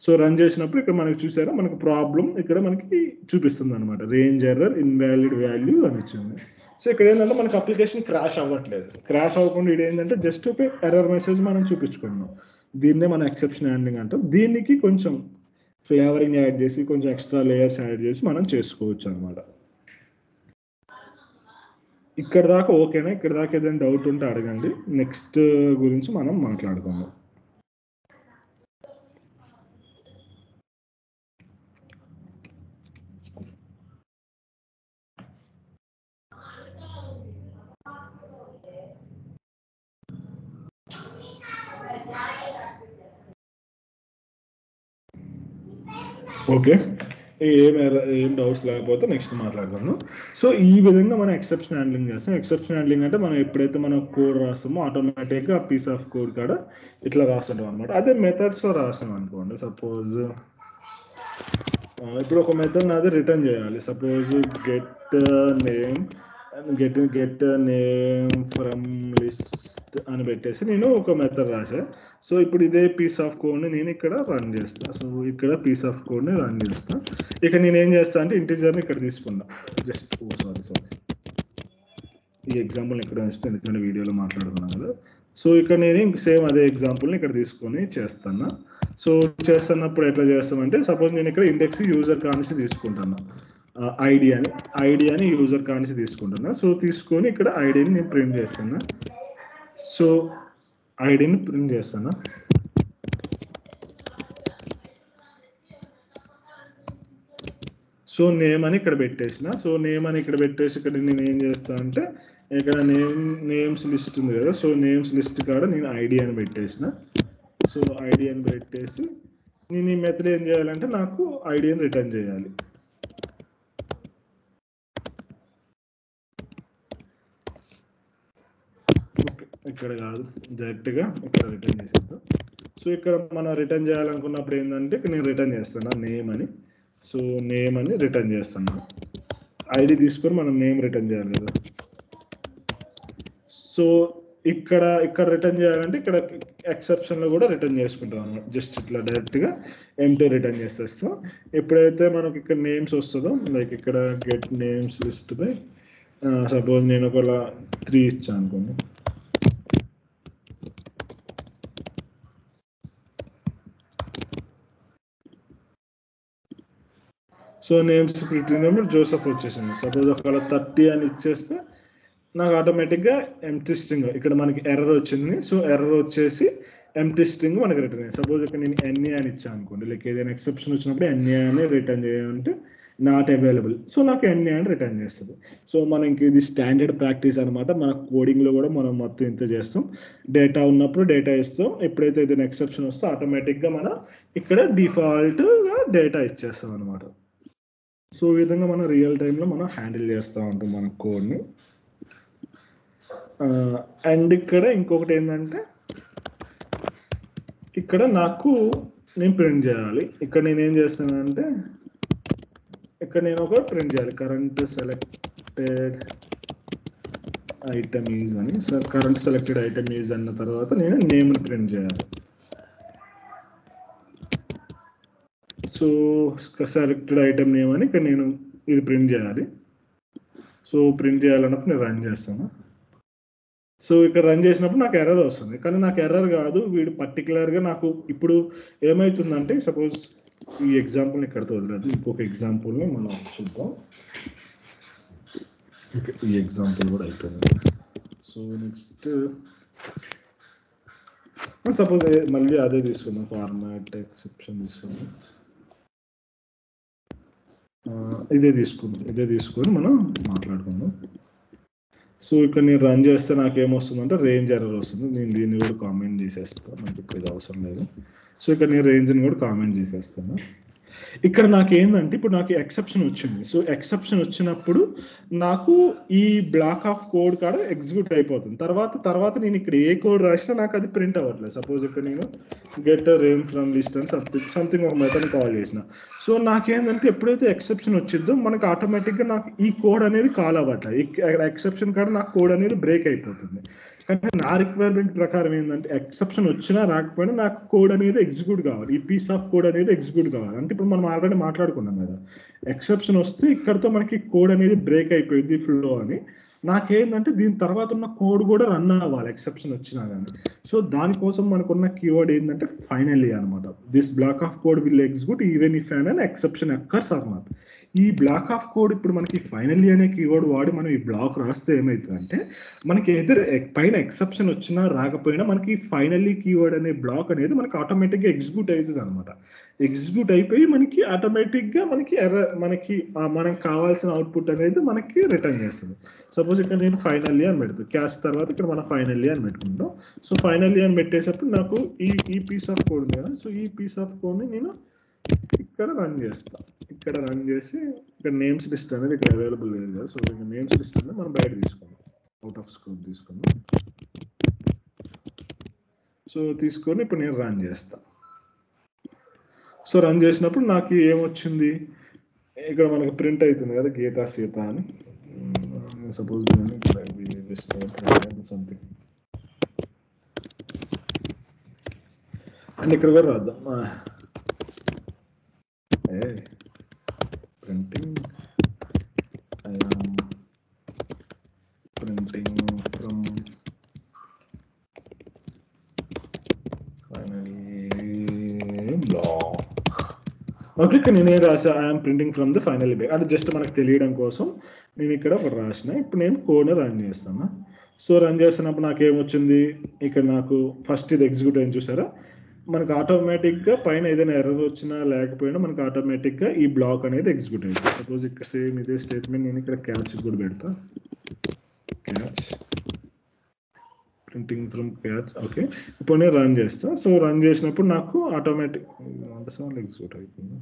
సో రన్ చేసినప్పుడు ఇక్కడ మనకి చూసారా, మనకి ప్రాబ్లం ఇక్కడ మనకి చూపిస్తుంది అనమాట, రేంజ్ ఎర్రర్, ఇన్వాలిడ్ వాల్యూ అని వచ్చింది. సో ఇక్కడ ఏంటంటే మనకి అప్లికేషన్ క్రాష్ అవ్వట్లేదు. క్రాష్ అవ్వకుండా ఇది ఏంటంటే జస్ట్ ఒక ఎర్రర్ మెసేజ్ మనం చూపించుకున్నాం. దీన్నే మనం ఎక్సెప్షన్ హ్యాండ్లింగ్ అంటాం. దీనికి కొంచెం ఫ్లేవరింగ్ యాడ్ చేసి, కొంచెం ఎక్స్ట్రా లేయర్స్ యాడ్ చేసి మనం చేసుకోవచ్చు అనమాట. ఇక్కడ దాకా ఓకేనా? ఇక్కడ దాకా ఏదైనా డౌట్ ఉంటే అడగండి. నెక్స్ట్ గురించి మనం మాట్లాడుకుందాం. ఓకే, ఏం డౌట్స్ లేకపోతే నెక్స్ట్ మాట్లాడుకుందాం. సో ఈ విధంగా మనం ఎక్సెప్షన్ హ్యాండ్లింగ్ చేస్తాం. ఎక్సెప్షన్ హ్యాండ్లింగ్ అంటే మనం ఎప్పుడైతే మనం కోడ్ రాస్తామో ఆటోమేటిక్గా ఆ పీస్ ఆఫ్ కోడ్ కాడ ఇట్లా రాస్తుంటాం అనమాట. అదే మెథడ్స్లో రాసాం అనుకోండి, సపోజ్ ఇప్పుడు ఒక మెథడ్ నాది రిటర్న్ చేయాలి. Suppose get name from list అని పెట్టేసి నేను ఒక మెథడ్ రాసా. సో ఇప్పుడు ఇదే పీస్ ఆఫ్ కోడ్ని నేను ఇక్కడ రన్ చేస్తాను. సో ఇక్కడ పీస్ ఆఫ్ కోడ్ని రన్ చేస్తాను. ఇక నేను ఏం చేస్తాను అంటే ఇంటిజర్ని ఇక్కడ తీసుకున్నా. జస్ట్ సారీ ఈ ఎగ్జాంపుల్ని ఇక్కడ వస్తే ఎందుకంటే వీడియోలో మాట్లాడుతున్నాను కదా. సో ఇక్కడ నేను ఇంక సేమ్ అదే ఎగ్జాంపుల్ని ఇక్కడ తీసుకొని చేస్తాను. సో చేస్తున్నప్పుడు ఎట్లా చేస్తామంటే సపోజ్ నేను ఇక్కడ ఇండెక్స్ యూజర్ కానిసి తీసుకుంటాను, ఐడి అని యూజర్ కానిసి తీసుకుంటున్నా. సో తీసుకొని ఇక్కడ ఐడిని నేను ప్రింట్ చేస్తాను. సో ఐడిని ప్రింట్ చేస్తాను. సో నేమ్ అని ఇక్కడ పెట్టేసిన. సో నేమ్ అని ఇక్కడ పెట్టేసి ఇక్కడ నేను ఏం చేస్తాను అంటే ఇక్కడ నేమ్స్ లిస్ట్ ఉంది కదా. సో నేమ్స్ లిస్ట్ కాడ నేను ఐడి అని పెట్టేసిన. సో ఐడి అని పెట్టేసి నేను ఈ మెథడ్ ఏం చేయాలంటే నాకు ఐడిని రిటర్న్ చేయాలి. ఇక్కడ కాదు, డైరెక్ట్గా ఇక్కడ రిటర్న్ చేసేద్దాం. సో ఇక్కడ మనం రిటర్న్ చేయాలనుకున్నప్పుడు ఏంటంటే నేను రిటర్న్ చేస్తాను నేమ్ అని. సో నేమ్ అని రిటర్న్ చేస్తాను. ఐడి తీసుకొని మనం నేమ్ రిటర్న్ చేయాలి కదా. సో ఇక్కడ రిటర్న్ చేయాలంటే ఇక్కడ ఎక్సెప్షన్లో కూడా రిటర్న్ చేసుకుంటాం అన్నమాట. జస్ట్ ఇట్లా డైరెక్ట్గా ఎంటీ రిటర్న్ చేసేస్తాం. ఎప్పుడైతే మనకి ఇక్కడ నేమ్స్ వస్తుందో, లైక్ ఇక్కడ get names list by suppose నేను ఒకవేళ 3 ఇచ్చాను అనుకోండి. సో నేమ్స్ పెట్టినప్పుడు జోసెఫ్ వచ్చేసింది. సపోజ్ ఒకవేళ 30 అని ఇచ్చేస్తే నాకు ఆటోమేటిక్గా ఎంప్టీ స్ట్రింగ్ ఇక్కడ మనకి ఎర్రర్ వచ్చింది. సో ఎర్రర్ వచ్చేసి ఎంప్టీ స్ట్రింగ్ మనకి రిటర్న్ అయ్యింది. సపోజ్ ఇక్కడ నేను ఎన్ఏ అని ఇచ్చాను అనుకోండి, లైక్ ఏదైనా ఎక్సెప్షన్ వచ్చినప్పుడు ఎన్ఏ అని రిటర్న్ చేయాలంటే నాట్ అవైలబుల్. సో నాకు ఎన్ఏ అని రిటర్న్ చేస్తుంది. సో మనకి ఇది స్టాండర్డ్ ప్రాక్టీస్ అనమాట. మన కోడింగ్లో కూడా మనం మొత్తం ఇంత చేస్తాం. డేటా ఉన్నప్పుడు డేటా ఇస్తాం, ఎప్పుడైతే ఏదైనా ఎక్సెప్షన్ వస్తే ఆటోమేటిక్గా మనం ఇక్కడ డిఫాల్ట్గా డేటా ఇచ్చేస్తాం అనమాట. సో ఈ విధంగా మనం రియల్ టైంలో మనం హ్యాండిల్ చేస్తూ ఉంటాం మన కోడ్ని. అండ్ ఇక్కడ ఇంకొకటి ఏంటంటే ఇక్కడ నేను ప్రింట్ చేయాలి. ఇక్కడ నేను ఏం చేస్తానంటే ఇక్కడ నేను ఒక ప్రింట్ చేయాలి, కరెంట్ సెలెక్టెడ్ ఐటమ్ ఈజ్ అని. కరెంట్ సెలెక్టెడ్ ఐటమ్ ఈజ్ అన్న తర్వాత నేను నేమ్ని ప్రింట్ చేయాలి. సో సెలెక్టెడ్ ఐటమ్ నేమ్ అని ఇక్కడ నేను ఇది ప్రింట్ చేయాలి. సో ప్రింట్ చేయాలన్నప్పుడు నేను రన్ చేస్తాను. సో ఇక్కడ రన్ చేసినప్పుడు నాకు ఎర్రర్ వస్తుంది, కానీ నాకు ఎర్రర్ కాదు, వీడు పర్టికులర్గా నాకు ఇప్పుడు ఏమవుతుందంటే సపోజ్ ఈ ఎగ్జాంపుల్ని ఇక్కడతో వదిలేదు, ఇంకొక ఎగ్జాంపుల్ని మనం చూద్దాం. ఈ ఎగ్జాంపుల్ కూడా అయిపోయింది. సో నెక్స్ట్ సపోజ్ మళ్ళీ అదే తీసుకుందాం, ఫార్మాట్ ఎక్సెప్షన్ తీసుకుందాం. ఇదే తీసుకొని మనం మాట్లాడుకుందాం. సో ఇక్కడ నేను రన్ చేస్తే నాకు ఏమొస్తుందంటే రేంజ్ ఎర్రర్ వస్తుంది. నేను దీన్ని కూడా కామెంట్ చేసేస్తాను, నాకు ఇప్పుడు ఇది అవసరం లేదు. సో ఇక్కడ నేను రేంజ్ని కూడా కామెంట్ చేసేస్తాను. ఇక్కడ నాకు ఏంటంటే ఇప్పుడు నాకు ఎక్సెప్షన్ వచ్చింది. సో ఎక్సెప్షన్ వచ్చినప్పుడు నాకు ఈ బ్లాక్ ఆఫ్ కోడ్ కాడ ఎగ్జిక్యూట్ అయిపోతుంది. తర్వాత నేను ఇక్కడ ఏ కోడ్ రాసినా నాకు అది ప్రింట్ అవ్వట్లేదు. సపోజ్ ఇక్కడ నేను గెట్ నేమ్ ఫ్రమ్ లిస్ట్ అని సంథింగ్ ఒక మెథడ్ కాల్ చేసిన. సో నాకేంటంటే ఎప్పుడైతే ఎక్సెప్షన్ వచ్చిందో మనకు ఆటోమేటిక్గా నాకు ఈ కోడ్ అనేది కాల్ అవ్వట్లేదు. ఎక్సెప్షన్ కాడ నాకు కోడ్ అనేది బ్రేక్ అయిపోతుంది. కానీ నా రిక్వైర్మెంట్ ప్రకారం ఏంటంటే ఎక్సెప్షన్ వచ్చినా రాకపోయినా నాకు కోడ్ అనేది ఎగ్జిక్యూట్ కావాలి, ఈ పీస్ ఆఫ్ కోడ్ అనేది ఎగ్జిక్యూట్ కావాలి. అంటే ఇప్పుడు మనం ఆల్రెడీ మాట్లాడుకున్నాం కదా, ఎక్సెప్షన్ వస్తే ఇక్కడతో మనకి కోడ్ అనేది బ్రేక్ అయిపోయింది ఫ్లో అని. నాకేంటంటే దీని తర్వాత ఉన్న కోడ్ కూడా రన్ అవ్వాలి ఎక్సెప్షన్ వచ్చినా కానీ. సో దానికోసం మనకున్న కీవర్డ్ ఏంటంటే ఫైనల్లీ అనమాట. This black of code will execute even if an exception occurs అనమాట. ఈ బ్లాక్ ఆఫ్ కోడ్ ఇప్పుడు మనకి ఫైనల్లీ అనే కీవర్డ్ వాడి మనం ఈ బ్లాక్ రాస్తే ఏమవుతుందంటే మనకి పైన ఎక్సెప్షన్ వచ్చినా రాకపోయినా మనకి ఫైనల్లీ కీవర్డ్ అనే బ్లాక్ అనేది మనకి ఆటోమేటిక్గా ఎగ్జిక్యూట్ అవుతుంది అనమాట. ఎగ్జిక్యూట్ అయిపోయి మనకి ఆటోమేటిక్గా మనకి మనకు కావాల్సిన అవుట్పుట్ అనేది మనకి రిటర్న్ చేస్తుంది. సపోజ్ ఇక్కడ నేను ఫైనల్లీ అని పెడతాను, క్యాష్ తర్వాత ఇక్కడ మనం ఫైనల్లీ అని పెట్టుకుంటాం. సో ఫైనల్లీ అని పెట్టేటప్పుడు నాకు ఈ పీస్ ఆఫ్ కోడ్ ఉంది కదా. సో ఈ పీస్ ఆఫ్ కోడ్ని నేను ఇక్కడ రన్ చేస్తా. ఇక్కడ రన్ చేసి ఇక్కడ నేమ్స్ లిస్ట్ అనేది ఇక్కడ అవైలబుల్ లేదు కదా, సో ఇక్కడ నేమ్స్ లిస్ట్ అనేది మనం బయట తీసుకుందాం, అవుట్ ఆఫ్ స్కోప్ తీసుకుందాం. సో తీసుకొని ఇప్పుడు నేను రన్ చేస్తా. సో రన్ చేసినప్పుడు నాకు ఏమొచ్చింది, ఇక్కడ మనకు ప్రింట్ అవుతుంది కదా గీతా సీత అని. సపోజ్ సంథింగ్ అండ్ ఇక్కడ కూడా రాద్దాం, printing I am printing from okay. ఇక్కడ నేనేం రాసా, I'm printing from the final block, అంటే జస్ట్ మనకు తెలియడం కోసం నేను ఇక్కడ ఒకటి రాసిన. ఇప్పుడు నేను కోడ్ని రన్ చేస్తాను. సో రన్ చేస్తున్నప్పుడు నాకు ఏమొచ్చింది, ఇక్కడ నాకు ఫస్ట్ ఇది ఎగ్జిక్యూట్ అయింది చూసారా, మనకు ఆటోమేటిక్గా పైన ఏదైనా ఎర్రర్ వచ్చినా లేకపోయినా మనకు ఆటోమేటిక్గా ఈ బ్లాక్ అనేది ఎగ్జిక్యూట్ అవుతుంది. సపోజ్ ఇక్కడ సేమ్ ఇదే స్టేట్మెంట్ నేను ఇక్కడ క్యాచ్ కూడా పెడతా, catch printing from catch. Okay, ఇప్పుడు నేను రన్ చేస్తా. సో రన్ చేసినప్పుడు నాకు ఆటోమేటిక్ ఎగ్జిక్యూట్ అవుతుంది.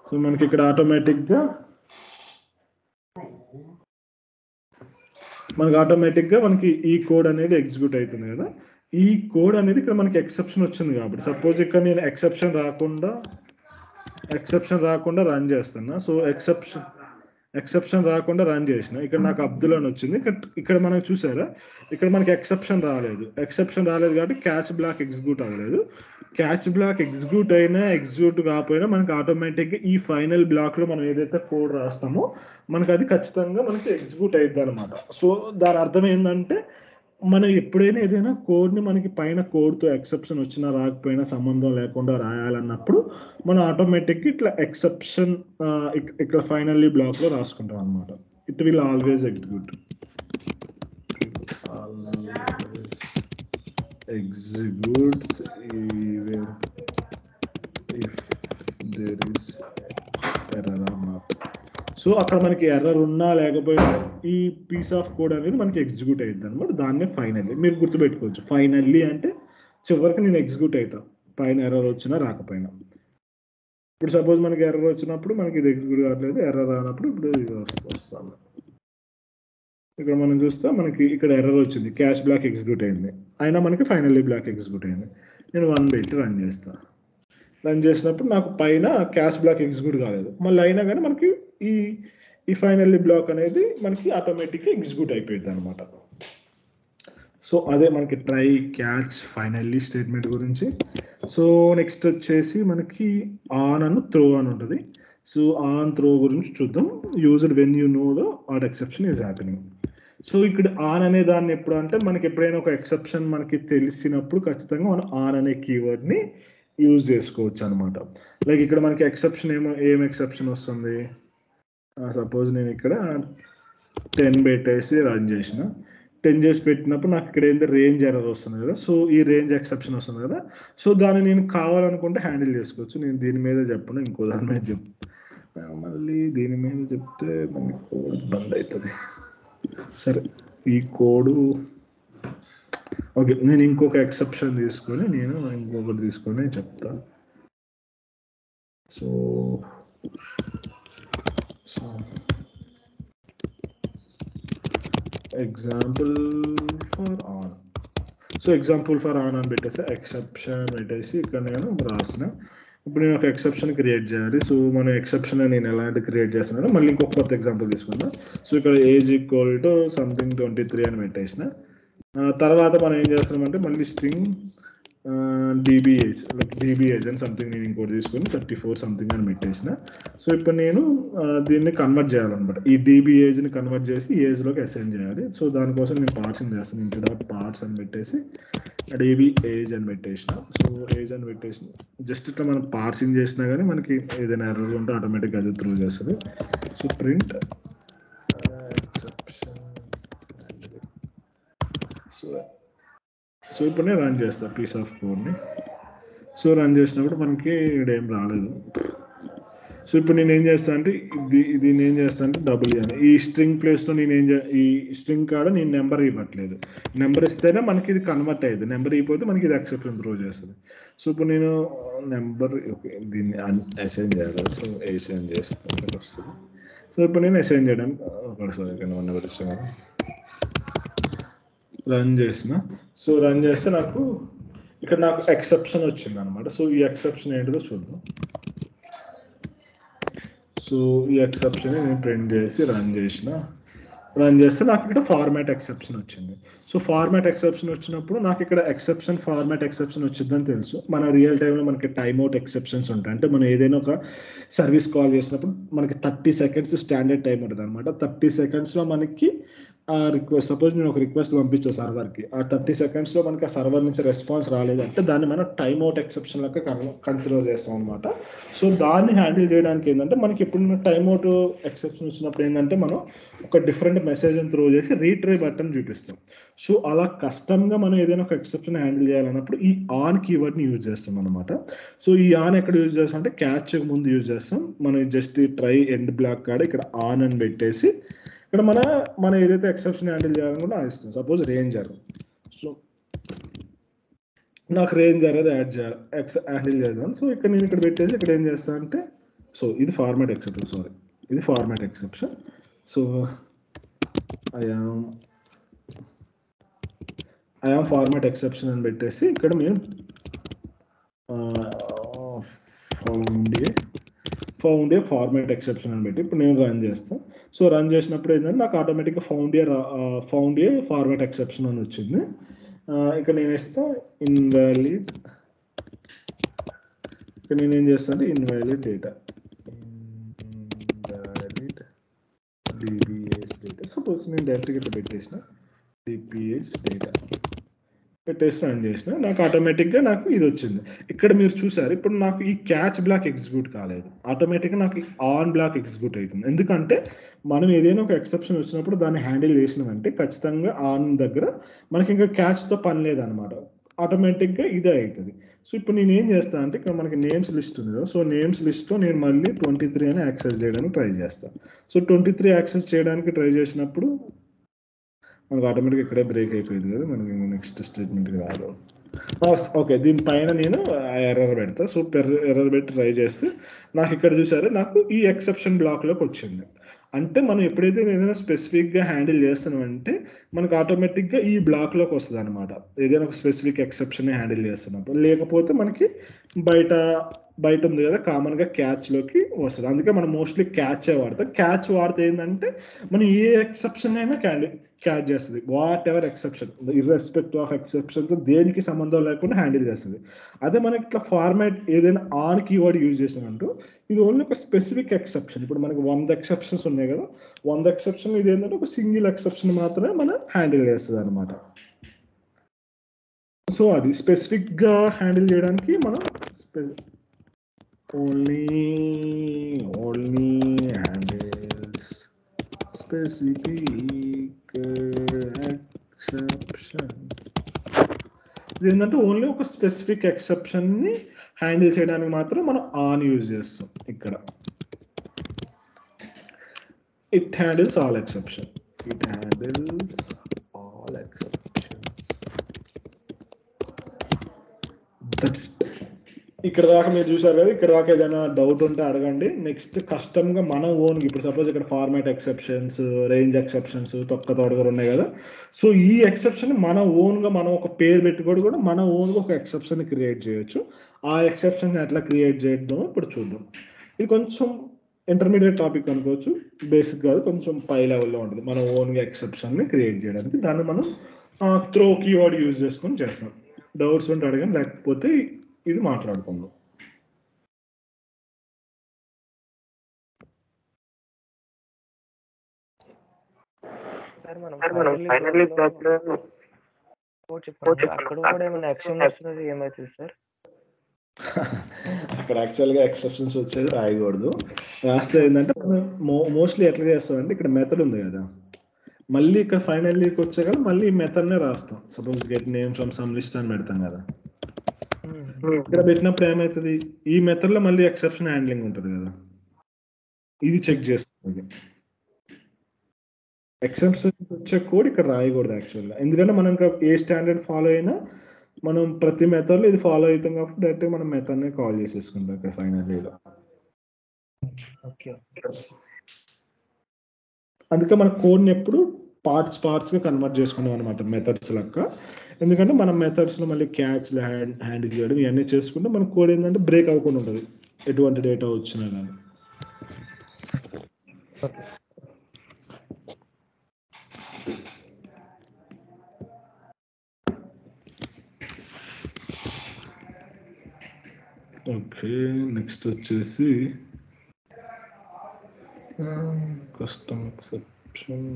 సో మనకి ఇక్కడ ఆటోమేటిక్గా మనకి ఈ కోడ్ అనేది ఎగ్జిక్యూట్ అవుతుంది కదా. ఈ కోడ్ అనేది ఇక్కడ మనకి ఎక్సెప్షన్ వచ్చింది కాబట్టి, సపోజ్ ఇక్కడ నేను ఎక్సెప్షన్ రాకుండా రన్ చేస్తున్నా. సో ఎక్సెప్షన్ రాకుండా రన్ చేసిన, ఇక్కడ నాకు అబ్దుల్ అని వచ్చింది. ఇక్కడ మనకు చూసారా, ఇక్కడ మనకి ఎక్సెప్షన్ రాలేదు కాబట్టి క్యాచ్ బ్లాక్ ఎగ్జిక్యూట్ అవ్వలేదు. క్యాచ్ బ్లాక్ ఎగ్జిక్యూట్ అయినా ఎగ్జిక్యూట్ కాకపోయినా మనకి ఆటోమేటిక్గా ఈ ఫైనల్ బ్లాక్లో మనం ఏదైతే కోడ్ రాస్తామో మనకి అది ఖచ్చితంగా మనకి ఎగ్జిక్యూట్ అవుతుంది అనమాట. సో దాని అర్థం ఏంటంటే, మనం ఎప్పుడైనా ఏదైనా కోడ్ని మనకి పైన కోడ్తో ఎక్సెప్షన్ వచ్చినా రాకపోయినా సంబంధం లేకుండా రాయాలన్నప్పుడు మనం ఆటోమేటిక్గా ఇట్లా ఎక్సెప్షన్ ఇక్కడ ఫైనల్లీ బ్లాక్లో రాసుకుంటాం అనమాట. It will always execute even if there is error or not. So అక్కడ మనకి ఎర్రర్ ఉన్నా లేకపోయినా ఈ పీస్ ఆఫ్ కోడ్ అనేది మనకి ఎగ్జిక్యూట్ అవుతుంది అనమాట. దాన్నే ఫైనల్లీ మీరు గుర్తుపెట్టుకోవచ్చు. ఫైనల్లీ అంటే చివరికి నేను ఎగ్జిక్యూట్ అవుతాను పైన ఎర్రర్ వచ్చినా రాకపోయినా. ఇప్పుడు సపోజ్ మనకి ఎర్రర్ వచ్చినప్పుడు మనకి ఇది ఎగ్జిక్యూట్ కావట్లేదు, ఎర్రర్ రానప్పుడు ఇప్పుడు ఇది వస్తాను. ఇక్కడ మనం చూస్తే మనకి ఇక్కడ ఎర్రర్ వచ్చింది, క్యాష్ బ్లాక్ ఎగ్జిక్యూట్ అయింది, అయినా మనకి ఫైనల్లీ బ్లాక్ ఎగ్జిక్యూట్ అయింది. నేను 1 పెట్టి రన్ చేస్తాను. రన్ చేసినప్పుడు నాకు పైన క్యాష్ బ్లాక్ ఎగ్జిక్యూట్ కాలేదు, మళ్ళీ అయినా కానీ మనకి ఈ ఫైనల్లీ బ్లాక్ అనేది మనకి ఆటోమేటిక్గా ఎగ్జిక్యూట్ అయిపోయింది అనమాట. సో అదే మనకి ట్రై క్యాచ్ ఫైనల్లీ స్టేట్మెంట్ గురించి. సో నెక్స్ట్ వచ్చేసి మనకి ఆన్ అని త్రో అని ఉంటుంది. సో ఆన్ త్రో గురించి చూద్దాం. Used when you know the odd exception is happening. So ఇక్కడ ఆన్ అనే దాన్ని ఎప్పుడు అంటే మనకి ఎప్పుడైనా ఒక ఎక్సెప్షన్ మనకి తెలిసినప్పుడు ఖచ్చితంగా మనం ఆన్ అనే కీవర్డ్ని యూజ్ చేసుకోవచ్చు అనమాట. లైక్ ఇక్కడ మనకి ఎక్సెప్షన్ ఏం ఎక్సెప్షన్ వస్తుంది, సపోజ్ నేను ఇక్కడ 10 పెట్టేసి రన్ చేసిన, 10 చేసి పెట్టినప్పుడు నాకు ఇక్కడ ఏంటంటే రేంజ్ ఎర్రర్ వస్తుంది కదా. సో ఈ రేంజ్ ఎక్సెప్షన్ వస్తుంది కదా. సో దాన్ని నేను కావాలనుకుంటే హ్యాండిల్ చేసుకోవచ్చు. నేను దీని మీద చెప్పను, ఇంకో దాని మీద మళ్ళీ దీని మీద చెప్తే మనకి కోడ్ బంద్ అవుతుంది. సరే ఈ కోడు ఓకే, నేను ఇంకొక ఎక్సెప్షన్ తీసుకొని ఇంకొకటి తీసుకొని చెప్తా. సో ఎగ్జాంపుల్ ఫర్ ఆన్ అని పెట్టేసి ఎక్సెప్షన్ పెట్టేసి ఇక్కడ నేను రాసిన. ఇప్పుడు నేను ఒక ఎక్సెప్షన్ క్రియేట్ చేయాలి. సో మన ఎక్సెప్షన్ నేను ఎలాంటి క్రియేట్ చేస్తున్నానో మళ్ళీ ఇంకొక కొత్త ఎగ్జాంపుల్ తీసుకున్నా. సో ఇక్కడ ఏజ్ ఈక్వల్ టు సంథింగ్ 23 అని పెట్టేసిన. తర్వాత మనం ఏం చేస్తున్నామంటే మళ్ళీ స్ట్రింగ్ DBAge అని సంథింగ్ నేను ఇంకోటి తీసుకొని 34 సంథింగ్ అని పెట్టేసిన. సో ఇప్పుడు నేను దీన్ని కన్వర్ట్ చేయాలన్నమాట. ఈ DBAgeని కన్వర్ట్ చేసి ఏజ్లోకి అసైన్ చేయాలి. సో దానికోసం నేను పార్సింగ్ చేస్తాను. ఇంటర్.పార్ట్స్ అని పెట్టేసి DBAge అని పెట్టేసిన. సో ఏజ్ అని పెట్టేసిన జస్ట్ ఇట్లా మనం పార్సింగ్ చేసినా కానీ మనకి ఏదైనా ఎర్రర్ ఉంటే ఆటోమేటిక్గా అది త్రూ చేస్తుంది. సో ప్రింట్ సో ఇప్పుడు నేను రన్ చేస్తాను పీస్ ఆఫ్ కోడ్ని. సో రన్ చేసినప్పుడు మనకి ఇక్కడ ఏం రాలేదు. సో ఇప్పుడు నేను ఏం చేస్తాను అంటే దీన్ని ఏం చేస్తాను అంటే డబుల్ అని ఈ స్ట్రింగ్ ప్లేస్లో నేను ఈ స్ట్రింగ్ కాడ నేను నెంబర్ ఇవ్వట్లేదు. నెంబర్ ఇస్తేనే మనకి ఇది కన్వర్ట్ అయ్యేది, నెంబర్ ఇవ్వకపోతే మనకి ఇది ఎక్సెప్షన్ త్రో చేస్తుంది. సో ఇప్పుడు నేను నెంబర్ ఓకే దీన్ని అసైన్ చేయాలి. సో అసైన్ చేస్తాను వస్తుంది. సో ఇప్పుడు నేను అసైన్ చేయడం నెంబర్ ఇస్తాను, రన్ చేసిన. సో రన్ చేస్తే నాకు ఇక్కడ నాకు ఎక్సెప్షన్ వచ్చింది అనమాట. సో ఈ ఎక్సెప్షన్ ఏంటిదో చూద్దాం. సో ఈ ఎక్సెప్షన్ నేను ప్రింట్ చేసి రన్ చేస్తే నాకు ఇక్కడ ఫార్మాట్ ఎక్సెప్షన్ వచ్చింది. సో ఫార్మాట్ ఎక్సెప్షన్ వచ్చినప్పుడు నాకు ఇక్కడ ఫార్మాట్ ఎక్సెప్షన్ వచ్చిందని తెలుసు. మన రియల్ టైంలో మనకి టైమ్ అవుట్ ఎక్సెప్షన్స్ ఉంటాయి. అంటే మనం ఏదైనా ఒక సర్వీస్ కాల్ చేసినప్పుడు మనకి 30 seconds స్టాండర్డ్ టైం ఉంటుంది అనమాట. 30 secondsలో మనకి రిక్వెస్ట్, సపోజ్ నేను ఒక రిక్వెస్ట్ పంపించే సర్వర్కి, ఆ 30 secondsలో మనకి ఆ సర్వర్ నుంచి రెస్పాన్స్ రాలేదంటే దాన్ని మనం టైమ్ అవుట్ ఎక్సెప్షన్ లాగా కన్సిడర్ చేస్తాం అనమాట. సో దాన్ని హ్యాండిల్ చేయడానికి ఏంటంటే మనకి ఎప్పుడు టైమ్ అవుట్ ఎక్సెప్షన్ వచ్చినప్పుడు ఏంటంటే మనం ఒక డిఫరెంట్ మెసేజ్ని త్రో చేసి రీట్రై బటన్ చూపిస్తాం. సో అలా కస్టమ్గా మనం ఏదైనా ఒక ఎక్సెప్షన్ హ్యాండిల్ చేయాలన్నప్పుడు ఈ ఆన్ కీవర్డ్ని యూజ్ చేస్తాం అనమాట. సో ఈ ఆన్ ఎక్కడ యూజ్ చేస్తాం అంటే క్యాచ్ ముందు యూజ్ చేస్తాం. మనం జస్ట్ ట్రై ఎండ్ బ్లాక్ కాడ ఇక్కడ ఆన్ అని పెట్టేసి ఇక్కడ మన ఏదైతే ఎక్సెప్షన్ హ్యాండిల్ చేయాలనుకుంటే ఇస్తాం. సపోజ్ రేంజర్, సో నాకు రేంజర్ యాడ్ చేయాలి, హ్యాండిల్ చేద్దాం. సో ఇక్కడ నేను ఇక్కడ పెట్టేసి ఇక్కడ ఏం చేస్తాను అంటే, సో ఇది format exception. So I am format exception అని పెట్టేసి ఇక్కడ మేము ఫౌండ్ ఏ ఫార్మాట్ ఎక్సెప్షన్ అని పెట్టి ఇప్పుడు నేను రన్ చేస్తాను. సో రన్ చేసినప్పుడు ఏంటంటే నాకు ఆటోమేటిక్గా ఫౌండ్ ఏ ఫార్మాట్ ఎక్సెప్షన్ అని వచ్చింది. ఇక్కడ నేను ఇస్తా ఇన్వాలిడ్, ఇక్కడ నేను ఏం చేస్తాను అంటే invalid data, DBS data. Suppose నేను డైరెక్ట్గా ఇట్లా పెట్టేసిన డిబిఎస్ డేటా పెట్టేసి రన్ చేసిన, నాకు ఆటోమేటిక్గా నాకు ఇది వచ్చింది. ఇక్కడ మీరు చూసారు ఇప్పుడు నాకు ఈ క్యాచ్ బ్లాక్ ఎగ్జిక్యూట్ కాలేదు, ఆటోమేటిక్గా నాకు ఆన్ బ్లాక్ ఎగ్జిక్యూట్ అవుతుంది. ఎందుకంటే మనం ఏదైనా ఒక ఎక్సెప్షన్ వచ్చినప్పుడు దాన్ని హ్యాండిల్ చేసినామంటే ఖచ్చితంగా ఆన్ దగ్గర మనకి ఇంకా క్యాచ్తో పని లేదనమాట, ఆటోమేటిక్గా ఇదే అవుతుంది. సో ఇప్పుడు నేను ఏం చేస్తాను అంటే ఇక్కడ మనకి నేమ్స్ లిస్ట్ ఉంది కదా, సో నేమ్స్ లిస్ట్లో నేను మళ్ళీ 23 అని యాక్సెస్ చేయడానికి ట్రై చేస్తాను. సో 23 యాక్సెస్ చేయడానికి ట్రై చేసినప్పుడు మనకు ఆటోమేటిక్గా ఇక్కడే బ్రేక్ అయిపోయింది కదా, మనకి నెక్స్ట్ స్టేట్మెంట్కి రాదు. ఓకే, దీనిపైన నేను ఎర్రర్ పెడతా. సో ఎర్రర్ పెట్టి ట్రై చేస్తే నాకు ఇక్కడ చూసారు నాకు ఈ ఎక్సెప్షన్ బ్లాక్లోకి వచ్చింది. అంటే మనం ఎప్పుడైతే ఏదైనా స్పెసిఫిక్గా హ్యాండిల్ చేస్తున్నామంటే మనకు ఆటోమేటిక్గా ఈ బ్లాక్లోకి వస్తుంది అనమాట, ఏదైనా ఒక స్పెసిఫిక్ ఎక్సెప్షన్ హ్యాండిల్ చేస్తున్నప్పుడు. లేకపోతే మనకి బయట ఉంది కదా కామన్గా క్యాచ్లోకి వస్తుంది. అందుకే మనం మోస్ట్లీ క్యాచే వాడతాం. క్యాచ్ వాడితే ఏంటంటే మనం ఏ ఎక్సెప్షన్ అయినా క్యాచ్ చేస్తుంది, whatever exception, irrespective of ఎక్సెప్షన్తో దేనికి సంబంధం లేకుండా హ్యాండిల్ చేస్తుంది. అదే మనకి ఇట్లా ఫార్మాట్ ఏదైనా ఆన్ కీవర్డ్ యూజ్ చేసామంటూ ఇది ఓన్లీ ఒక స్పెసిఫిక్ ఎక్సెప్షన్. ఇప్పుడు మనకి 100 ఎక్సెప్షన్స్ ఉన్నాయి కదా, 100 ఎక్సెప్షన్ ఇది ఏంటంటే ఒక సింగిల్ ఎక్సెప్షన్ మాత్రమే మనం హ్యాండిల్ చేస్తుంది అనమాట. సో అది స్పెసిఫిక్గా హ్యాండిల్ చేయడానికి మనం ఓన్లీ handles specific exception. ఇది ఏంటంటే ఓన్లీ ఒక స్పెసిఫిక్ ఎక్సెప్షన్ని హ్యాండిల్ చేయడానికి మాత్రం మనం ఆన్ యూజ్ చేస్తాం. ఇక్కడ it handles all exception, that's it. ఇక్కడ దాకా మీరు చూసారు కదా, ఇక్కడ దాకా ఏదైనా డౌట్ ఉంటే అడగండి. నెక్స్ట్ కస్టమ్గా మన ఓన్గా ఇప్పుడు సపోజ్ ఇక్కడ ఫార్మాట్ ఎక్సెప్షన్స్, రేంజ్ ఎక్సెప్షన్స్, తొక్క తోడగలు ఉన్నాయి కదా. సో ఈ ఎక్సెప్షన్ మన ఓన్గా మనం ఒక పేరు పెట్టుకోవడం కూడా మన ఓన్గా ఒక ఎక్సెప్షన్ క్రియేట్ చేయొచ్చు. ఆ ఎక్సెప్షన్ ఎట్లా క్రియేట్ చేయడం ఇప్పుడు చూద్దాం. ఇది కొంచెం ఇంటర్మీడియట్ టాపిక్ అనుకోవచ్చు, బేసిక్ కాదు, కొంచెం పై లెవెల్లో ఉంటుంది మన ఓన్గా ఎక్సెప్షన్ని క్రియేట్ చేయడానికి. దాన్ని మనం త్రో కీవర్డ్ యూజ్ చేసుకొని చేస్తాం. డౌట్స్ ఉంటే అడగండి, లేకపోతే ఇది మాట్లాడుకుందాం. అక్కడ యాక్చువల్గా ఎక్సెప్షన్స్ వచ్చేది రాయకూడదు. రాస్తే ఏంటంటే మోస్ట్లీ ఎట్లా చేస్తామంటే ఇక్కడ మెథడ్ ఉంది కదా, మళ్ళీ ఇక్కడ ఫైనల్లీకి వచ్చే కదా మళ్ళీ ఈ మెథడ్నే రాస్తాం. Suppose get name from some list అని పెడతాం కదా, ఇక్కడ పెట్టినప్పుడు ఏమవుతుంది ఈ మెథడ్ లో మళ్ళీ ఎక్సెప్షన్ హ్యాండ్లింగ్ ఉంటుంది కదా. ఇది చెక్ చేసుకోవాలి. ఎక్సెప్షన్ వచ్చే కోడ్ ఇక్కడ రాయకూడదు యాక్చువల్గా, ఎందుకంటే మనం ఇంకా ఏ స్టాండర్డ్ ఫాలో అయినా మనం ప్రతి మెథడ్లో ఇది ఫాలో అవుతాం కాబట్టి డైరెక్ట్గా మనం మెథడ్నే కాల్ చేసేసుకుంటాం ఇక్కడ ఫైనల్లీలో. ఓకే. అందుకే మన కోడ్ని ఎప్పుడు పార్ట్స్గా కన్వర్ట్ చేసుకున్నాం అనమాట మెథడ్స్ లెక్క. ఎందుకంటే మనం మెథడ్స్లో మళ్ళీ క్యాచ్లు హ్యాండిల్ చేయడం ఇవన్నీ చేసుకుంటే మన కోడ్ ఏంటంటే బ్రేక్ అవ్వకుండా ఉంటుంది ఎటువంటి డేటా వచ్చినా కానీ. ఓకే, నెక్స్ట్ వచ్చేసి కస్టమ్ ఎక్సెప్షన్.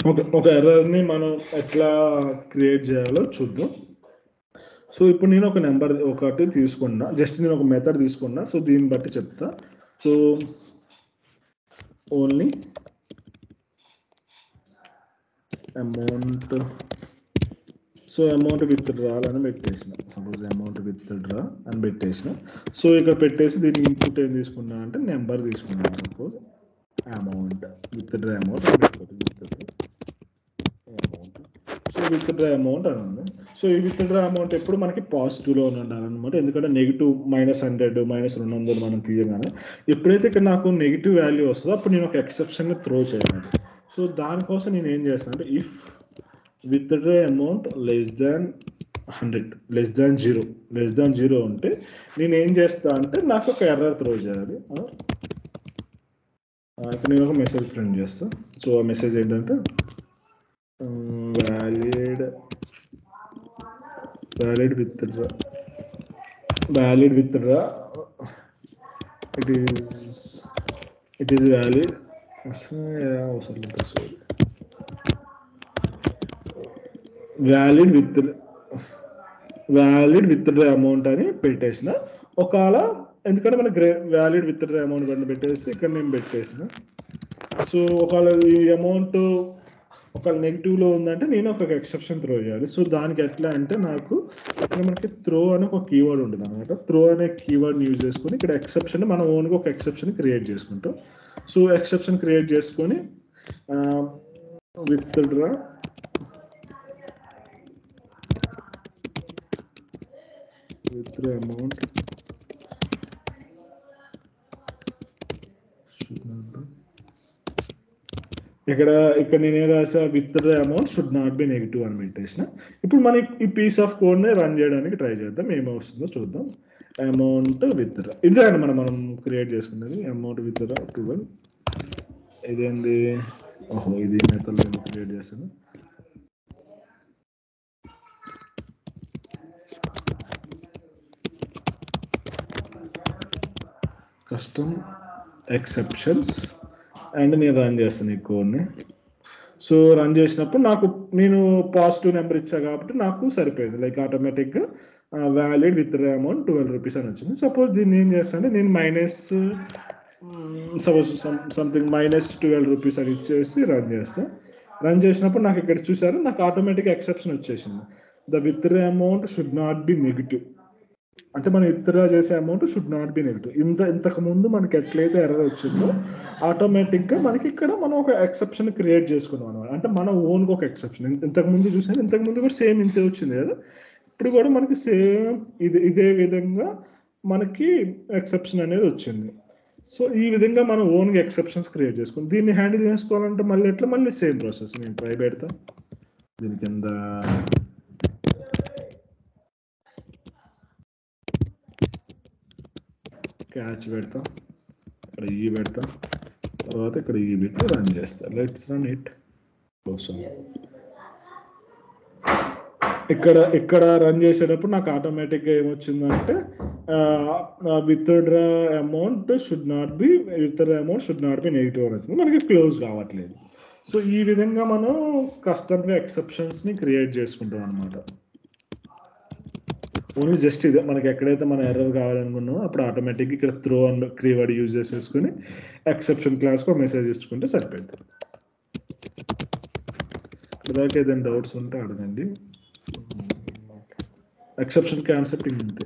ఓకే, ఒక ఎర్రర్ని మనం ఎట్లా క్రియేట్ చేయాలో చూద్దాం. సో ఇప్పుడు నేను ఒక నెంబర్ ఒకటి తీసుకున్నా, జస్ట్ నేను ఒక మెథడ్ తీసుకున్నా. సో దీన్ని బట్టి చెప్తా. So only amount, so amount withdrawal అని పెట్టేసిన. సపోజ్ అమౌంట్ విత్డ్రా అని పెట్టేసిన. సో ఇక్కడ పెట్టేసి దీని ఇన్పుట్ ఏం తీసుకున్నా అంటే నెంబర్ తీసుకున్నాను. Suppose amount withdraw amount so withdraw amount అని ఉంది. సో ఈ విత్డ్రా అమౌంట్ ఎప్పుడు మనకి పాజిటివ్లో ఉండాలన్నమాట. ఎందుకంటే నెగిటివ్ -100 -200 మనం తీయగానే ఎప్పుడైతే ఇక్కడ నాకు నెగిటివ్ వాల్యూ వస్తుందో అప్పుడు నేను ఒక ఎక్సెప్షన్ని త్రో చేయాలి. సో దానికోసం నేను ఏం చేస్తాను అంటే ఇఫ్ విత్డ్రా అమౌంట్ <100 0 ఉంటే నేను ఏం చేస్తా అంటే నాకు ఒక ఎర్రర్ త్రో చేయాలి. ఇక్కడ నేను ఒక మెసేజ్ ప్రింట్ చేస్తా. సో ఆ మెసేజ్ ఏంటంటే valid withdraw it is valid. Valid withdraw amount అని పెట్టేసిన. ఒకవేళ ఎందుకంటే మనకి వ్యాలిడ్ విత్డ్రా అమౌంట్ అని పెట్టేసి ఇక్కడ నేను పెట్టేసిన. సో ఒకవేళ ఈ అమౌంట్ ఒకవేళ నెగిటివ్లో ఉందంటే నేను ఒక ఎక్సెప్షన్ త్రో చేయాలి. సో దానికి ఎట్లా అంటే నాకు ఇక్కడ మనకి త్రో అని ఒక కీవర్డ్ ఉంటుంది అనమాట. త్రో అనే కీవర్డ్ని యూజ్ చేసుకొని ఇక్కడ ఎక్సెప్షన్ మనం ఓన్గా ఒక ఎక్సెప్షన్ క్రియేట్ చేసుకుంటాం. సో ఎక్సెప్షన్ క్రియేట్ చేసుకొని విత్డ్రా అమౌంట్ ఇక్కడ నేనే రాసా withdraw amount should not be negative అని పెట్టేసిన. ఇప్పుడు మనం ఈ పీస్ ఆఫ్ కోడ్ని రన్ చేయడానికి ట్రై చేద్దాం, ఏమొస్తుందో చూద్దాం. అమౌంట్ విత్డ్రా ఇదే అండి మనం క్రియేట్ చేసుకున్నది. అమౌంట్ విత్డ్రా 12 ఇదేంది, ఓహో ఇది మెథడ్ నేను క్రియేట్ చేస్తాను. కస్టమ్ ఎక్సెప్షన్స్ అండ్ నేను రన్ చేస్తాను ఈ కోడ్ని. సో రన్ చేసినప్పుడు నేను పాజిటివ్ నెంబర్ ఇచ్చా కాబట్టి నాకు సరిపోయింది. లైక్ ఆటోమేటిక్గా వ్యాలిడ్ విత్డ్రా అమౌంట్ 12 రూపీస్ అని వచ్చింది. సపోజ్ దీన్ని ఏం చేస్తాను అంటే నేను సంథింగ్ -12 రూపీస్ అని ఇచ్చేసి రన్ చేస్తాను. రన్ చేసినప్పుడు నాకు ఇక్కడ చూసారు నాకు ఆటోమేటిక్గా ఎక్సెప్షన్ వచ్చేసింది. The withdraw amount should not be negative అంటే మనం విత్డ్రా చేసే amount should not be negative. ఇంతకు ముందు మనకి ఎట్లయితే ఎర్రర్ వచ్చిందో ఆటోమేటిక్గా మనకి ఇక్కడ మనం ఒక ఎక్సెప్షన్ క్రియేట్ చేసుకున్నాం అనమాట. అంటే మన ఓన్గా ఒక ఎక్సెప్షన్ ఇంతకుముందు చూసాను, ఇంతకుముందు కూడా సేమ్ ఇంతే వచ్చింది కదా. ఇప్పుడు కూడా మనకి సేమ్ ఇదే విధంగా మనకి ఎక్సెప్షన్ అనేది వచ్చింది. సో ఈ విధంగా మనం ఓన్గా ఎక్సెప్షన్స్ క్రియేట్ చేసుకుని దీన్ని హ్యాండిల్ చేసుకోవాలంటే మళ్ళీ సేమ్ ప్రాసెస్. నేను ట్రై పెడతా, దీని కింద క్యాచ్ పెడతా, ఇక్కడ ఈ పెడతా, తర్వాత ఇక్కడ ఈ పెట్టి రన్ చేస్తా. Let's run it. ఇక్కడ రన్ చేసేటప్పుడు నాకు ఆటోమేటిక్గా ఏమొచ్చిందంటే withdraw amount should not be negative అని వచ్చింది. మనకి క్లోజ్ కావట్లేదు. సో ఈ విధంగా మనం కస్టమ్గా ఎక్సెప్షన్స్ని క్రియేట్ చేసుకుంటాం అనమాట. ఓన్లీ జస్ట్ ఇదే మనకి ఎక్కడైతే మన ఎర్రర్ కావాలనుకున్నామో అప్పుడు ఆటోమేటిక్గా ఇక్కడ త్రో అండ్ కీవర్డ్ యూజ్ చేసేసుకుని ఎక్సెప్షన్ క్లాస్కి మెసేజ్ ఇచ్చుకుంటే సరిపోతుంది. ఇదాకా ఏదైనా డౌట్స్ ఉంటే అడగండి. ఎక్సెప్షన్ కాన్సెప్ట్ ఇంతే.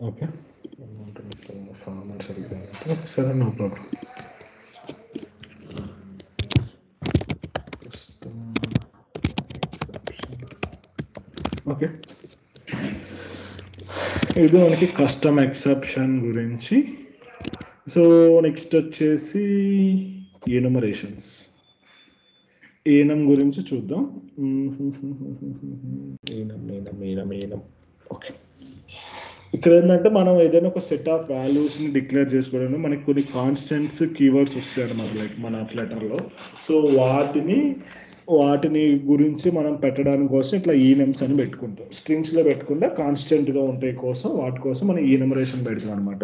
ఓకే ఫార్మాట్ సరిగ్గా సరే, నో ప్రాబ్లం. ఓకే, ఇది మనకి కస్టమ్ ఎక్సెప్షన్ గురించి. సో నెక్స్ట్ వచ్చేసి ఎనుమరేషన్స్. ఏనం గురించి చూద్దాం. ఏనం. ఓకే, ఇక్కడ ఏంటంటే మనం ఏదైనా ఒక సెట్ ఆఫ్ వాల్యూస్ని డిక్లేర్ చేసుకోవడానికి మనకి కొన్ని కాన్స్టెంట్స్ కీవర్డ్స్ వస్తాయి అన్నమాట, లైక్ మన ఫ్లటర్లో. సో వాటిని గురించి మనం పెట్టడానికి కోసం ఇట్లా ఈనమ్స్ అని పెట్టుకుంటాం. స్ట్రింగ్స్లో పెట్టకుండా కాన్స్టెంట్గా ఉంటాయి కోసం వాటి కోసం మనం ఈనమరేషన్ పెడతాం అనమాట.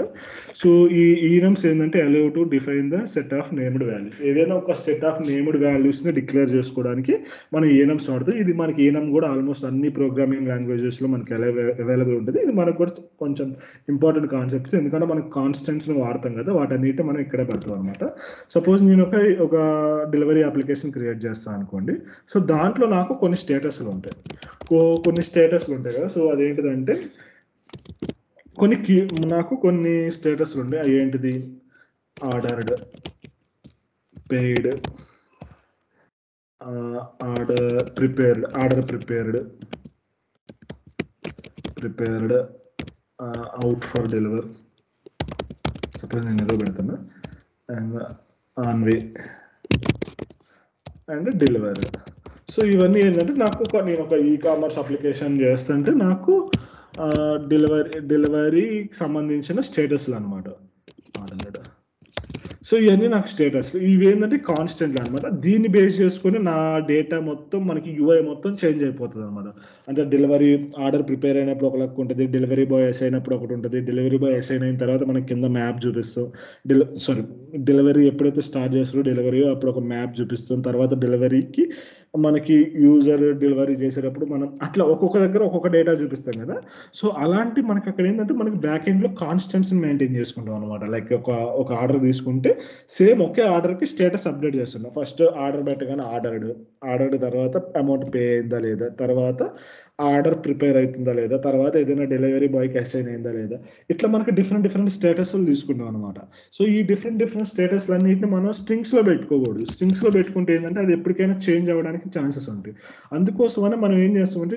సో ఈ ఈనమ్స్ ఏంటంటే allow to define the set of named values. ఏదైనా ఒక సెట్ ఆఫ్ నేమ్డ్ వాల్యూస్ని డిక్లేర్ చేసుకోవడానికి మనం ఈనమ్స్ వాడుతాం. ఇది మనకి ఈనమ్ కూడా ఆల్మోస్ట్ అన్ని ప్రోగ్రామింగ్ లాంగ్వేజెస్లో మనకి అవైలబుల్ ఉంటుంది. ఇది మనకు కూడా కొంచెం ఇంపార్టెంట్ కాన్సెప్ట్స్, ఎందుకంటే మనకి కాన్స్టెంట్స్ని వాడతాం కదా, వాటన్నిటి మనం ఇక్కడే పెడతాం అనమాట. సపోజ్ నేను ఒక డెలివరీ అప్లికేషన్ క్రియేట్ చేస్తాను అనుకోండి. సో దాంట్లో నాకు కొన్ని స్టేటస్లు ఉంటాయి కదా. సో అదేంటిదంటే నాకు కొన్ని స్టేటస్లు ఉంటాయి. అవి ఏంటిది? Ordered, paid, order prepared, out for deliver. Suppose నేను ఏదో పెడుతున్నా, and on way and delivery. So ఇవన్నీ ఏంటంటే నాకు నేను ఒక ఈకామర్స్ అప్లికేషన్ చేస్తుంటే నాకు డెలివరీకి సంబంధించిన స్టేటస్లు అనమాట. సో ఇవన్నీ నాకు స్టేటస్లు. ఇవి ఏంటంటే కాన్స్టెంట్లు అనమాట. దీన్ని బేస్ చేసుకొని నా డేటా మొత్తం మనకి యూఐ మొత్తం చేంజ్ అయిపోతుంది అనమాట. అంటే డెలివరీ ఆర్డర్ ప్రిపేర్ అయినప్పుడు ఒక లెక్క ఉంటుంది, డెలివరీ బాయ్ అసైన్ అయినప్పుడు ఒకటి ఉంటుంది. డెలివరీ బాయ్ అసైన్ అయిన తర్వాత మనకి కింద మ్యాప్ చూపిస్తాం. డెలివరీ ఎప్పుడైతే స్టార్ట్ చేస్తారో డెలివరీ అప్పుడు ఒక మ్యాప్ చూపిస్తాం. తర్వాత డెలివరీకి మనకి యూజర్ డెలివరీ చేసేటప్పుడు మనం అట్లా ఒక్కొక్క దగ్గర ఒక్కొక్క డేటా చూపిస్తాం కదా. సో అలాంటి మనకి అక్కడ ఏంటంటే మనకి బ్యాక్ ఎండ్లో కాన్స్టెంట్స్ని మెయింటైన్ చేసుకుంటాం అనమాట. లైక్ ఒక ఆర్డర్ తీసుకుంటే సేమ్ ఒకే ఆర్డర్కి స్టేటస్ అప్డేట్ చేస్తున్నాం. ఫస్ట్ ఆర్డర్ పెట్టగానే ఆర్డర్డ్ తర్వాత అమౌంట్ పే అయిందా లేదా, తర్వాత ఆర్డర్ ప్రిపేర్ అవుతుందా లేదా, తర్వాత ఏదైనా డెలివరీ బాయ్కి అసైన్ అయిందా లేదా, ఇట్లా మనకి డిఫరెంట్ స్టేటస్లు తీసుకుంటాం అనమాట. సో ఈ డిఫరెంట్ స్టేటస్లు అన్నింటిని మనం స్ట్రింగ్స్లో పెట్టుకోకూడదు. స్ట్రింగ్స్లో పెట్టుకుంటే ఏంటంటే అది ఎప్పటికైనా చేంజ్ అవ్వడానికి ఛాన్సెస్ ఉంటాయి. అందుకోసమని మనం ఏం చేస్తామంటే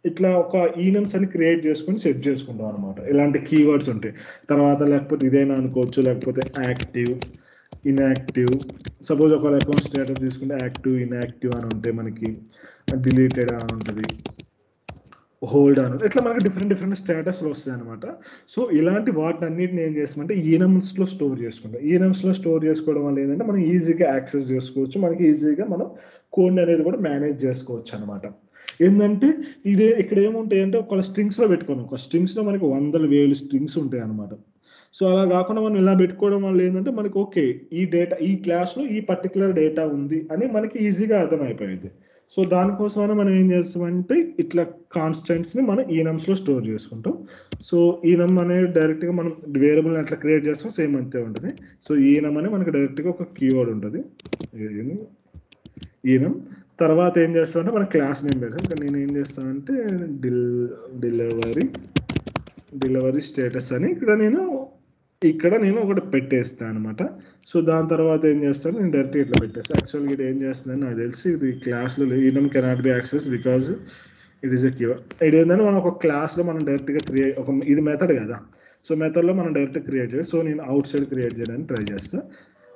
ఇట్లా ఒక ఈనమ్స్ అని క్రియేట్ చేసుకొని సెట్ చేసుకుంటాం అనమాట. ఇలాంటి కీవర్డ్స్ ఉంటాయి. తర్వాత లేకపోతే ఇదైనా అనుకోవచ్చు, లేకపోతే యాక్టివ్, ఇన్యాక్టివ్. సపోజ్ ఒక అకౌంట్ స్టేటస్ తీసుకుంటే యాక్టివ్, ఇన్యాక్టివ్ అని ఉంటే మనకి డిలీటెడ్ అని ఉంటుంది, హోల్డ్ అని, ఇట్లా మనకి డిఫరెంట్ స్టేటస్లు వస్తాయి అనమాట. సో ఇలాంటి వాటినన్నిటిని ఏం చేస్తామంటే ఈనమ్స్లో స్టోర్ చేసుకుంటాం. ఈనమ్స్లో స్టోర్ చేసుకోవడం వల్ల ఏంటంటే మనం ఈజీగా యాక్సెస్ చేసుకోవచ్చు, మనకి ఈజీగా మనం కోడ్ అనేది కూడా మేనేజ్ చేసుకోవచ్చు అనమాట. ఏంటంటే ఇక్కడ ఏముంటాయంటే ఒక స్ట్రింగ్స్లో పెట్టుకోను, ఒక స్ట్రింగ్స్లో మనకి 100,000 స్ట్రింగ్స్ ఉంటాయి అనమాట. సో అలా కాకుండా మనం ఇలా పెట్టుకోవడం వల్ల ఏంటంటే మనకి ఓకే ఈ డేటా ఈ క్లాస్లో ఈ పర్టికులర్ డేటా ఉంది అని మనకి ఈజీగా అర్థమైపోయింది. సో దానికోసమైనా మనం ఏం చేస్తామంటే ఇట్లా కాన్స్టెంట్స్ని మనం ఈనమ్స్లో స్టోర్ చేసుకుంటాం. సో ఈనమ్ అనేది డైరెక్ట్గా మనం వేరియబుల్ని అట్లా క్రియేట్ చేస్తాం, సేమ్ అంతే ఉంటుంది. సో ఈనమ్ అని మనకి డైరెక్ట్గా ఒక కీవర్డ్ ఉంటుంది, ఈనమ్. తర్వాత ఏం చేస్తామంటే మన క్లాస్ నేమ్ పెడతాం. ఇక్కడ నేను ఏం చేస్తానంటే డెలివరీ స్టేటస్ అని ఇక్కడ నేను ఒకటి పెట్టేస్తాను అనమాట. సో దాని తర్వాత ఏం చేస్తాను, నేను డైరెక్ట్గా ఇట్లా పెట్టేస్తాను. యాక్చువల్గా ఇది ఏం చేస్తుందని నాకు తెలిసి ఇది క్లాస్లో ఈనమ్ cannot be access because it is a keyword. ఇది ఏంటంటే మనం ఒక క్లాస్లో మనం డైరెక్ట్గా ఇది మెథడ్ కదా. సో మెథడ్లో మనం డైరెక్ట్గా క్రియేట్ చేయాలి. సో నేను అవుట్ సైడ్ క్రియేట్ చేయడానికి ట్రై చేస్తాను.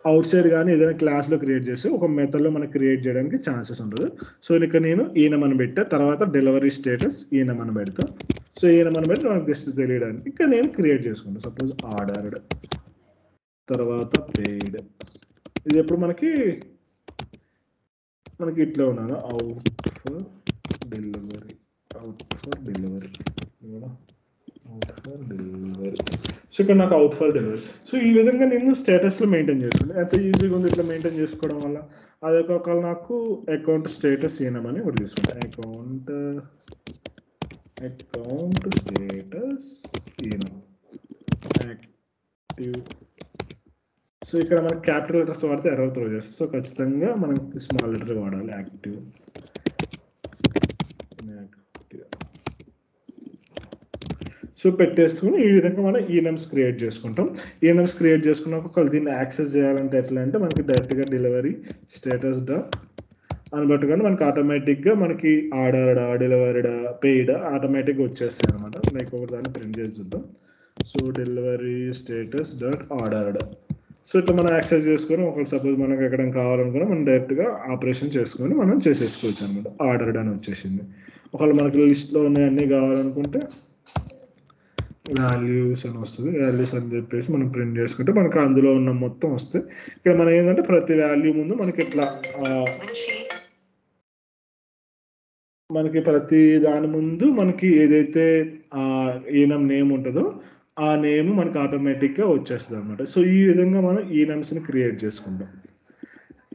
అవుట్ సైడ్ కానీ ఏదైనా క్లాస్లో క్రియేట్ చేస్తే ఒక మెథడ్లో మనం క్రియేట్ చేయడానికి ఛాన్సెస్ ఉండదు. సో ఇక్కడ నేను ఈనమని పెట్టా, తర్వాత డెలివరీ స్టేటస్ ఈనమని పెడతా. సో ఈనమని పెట్టి మనకు జస్ట్ తెలియడానికి ఇక్కడ నేను క్రియేట్ చేసుకుంటాను. సపోజ్ ఆర్డర్డ్, తర్వాత పెయిడ్. ఇది ఎప్పుడు మనకి ఇట్లా ఉన్నాను, అవుట్ ఫర్ డెలివరీ. సో ఇక్కడ నాకు అవుట్ ఫర్ డెలివరీ. సో ఈ విధంగా నేను స్టేటస్లో మెయింటైన్ చేసుకుంటే ఎంత ఈజీగా ఉంది. ఇట్లా మెయింటైన్ చేసుకోవడం వల్ల అదే ఒక నాకు అకౌంట్ స్టేటస్ ఈనమని ఒకటి తీసుకుంటాను. Account status ఈనమ్ active. సో ఇక్కడ మనకి క్యాపిటల్ లెటర్స్ వాడితే ఎర్రర్ త్రో చేస్తాం. సో ఖచ్చితంగా మనం స్మాల్ లెటర్ వాడాలి, యాక్టివ్. సో పెట్టేసుకుని ఈ విధంగా మనం ఈఎన్ఎమ్స్ క్రియేట్ చేసుకుంటాం. ఈఎన్ఎమ్స్ క్రియేట్ చేసుకున్నాక ఒకళ్ళు దీన్ని యాక్సెస్ చేయాలంటే ఎట్లా అంటే మనకి డైరెక్ట్గా డెలివరీ స్టేటస్ డాట్ అని పట్టుకొని మనకి ఆటోమేటిక్గా మనకి ఆర్డర్డా డెలివరీడా పెయిడా ఆటోమేటిక్గా వచ్చేస్తాయి అనమాట. లైక్ ఒకటి దాన్ని ప్రింట్ చేసి చూద్దాం. సో డెలివరీ స్టేటస్ డాట్ ఆర్డర్డా. సో ఇట్లా మనం యాక్సెస్ చేసుకొని ఒకవేళ సపోజ్ మనకు ఎక్కడ కావాలనుకున్నా మనం డైరెక్ట్గా ఆపరేషన్ చేసుకొని మనం చేసేసుకోవచ్చు అనమాట. ఆర్డర్డ్ అని వచ్చేసింది. ఒకవేళ మనకి లిస్ట్లో ఉన్నాయన్నీ కావాలనుకుంటే వాల్యూస్ అని వస్తుంది. వాల్యూస్ అని చెప్పేసి మనం ప్రింట్ చేసుకుంటే మనకు అందులో ఉన్న మొత్తం వస్తాయి. ఇక్కడ మనం ఏంటంటే ప్రతి వాల్యూ ముందు మనకి ఇట్లా మనకి ప్రతి దాని ముందు మనకి ఏదైతే ఈఎన్ఎం నేమ్ ఉంటుందో ఆ నేమ్ మనకి ఆటోమేటిక్గా వచ్చేస్తుంది అనమాట. సో ఈ విధంగా మనం ఈఎన్ఎమ్స్ని క్రియేట్ చేసుకుంటాం.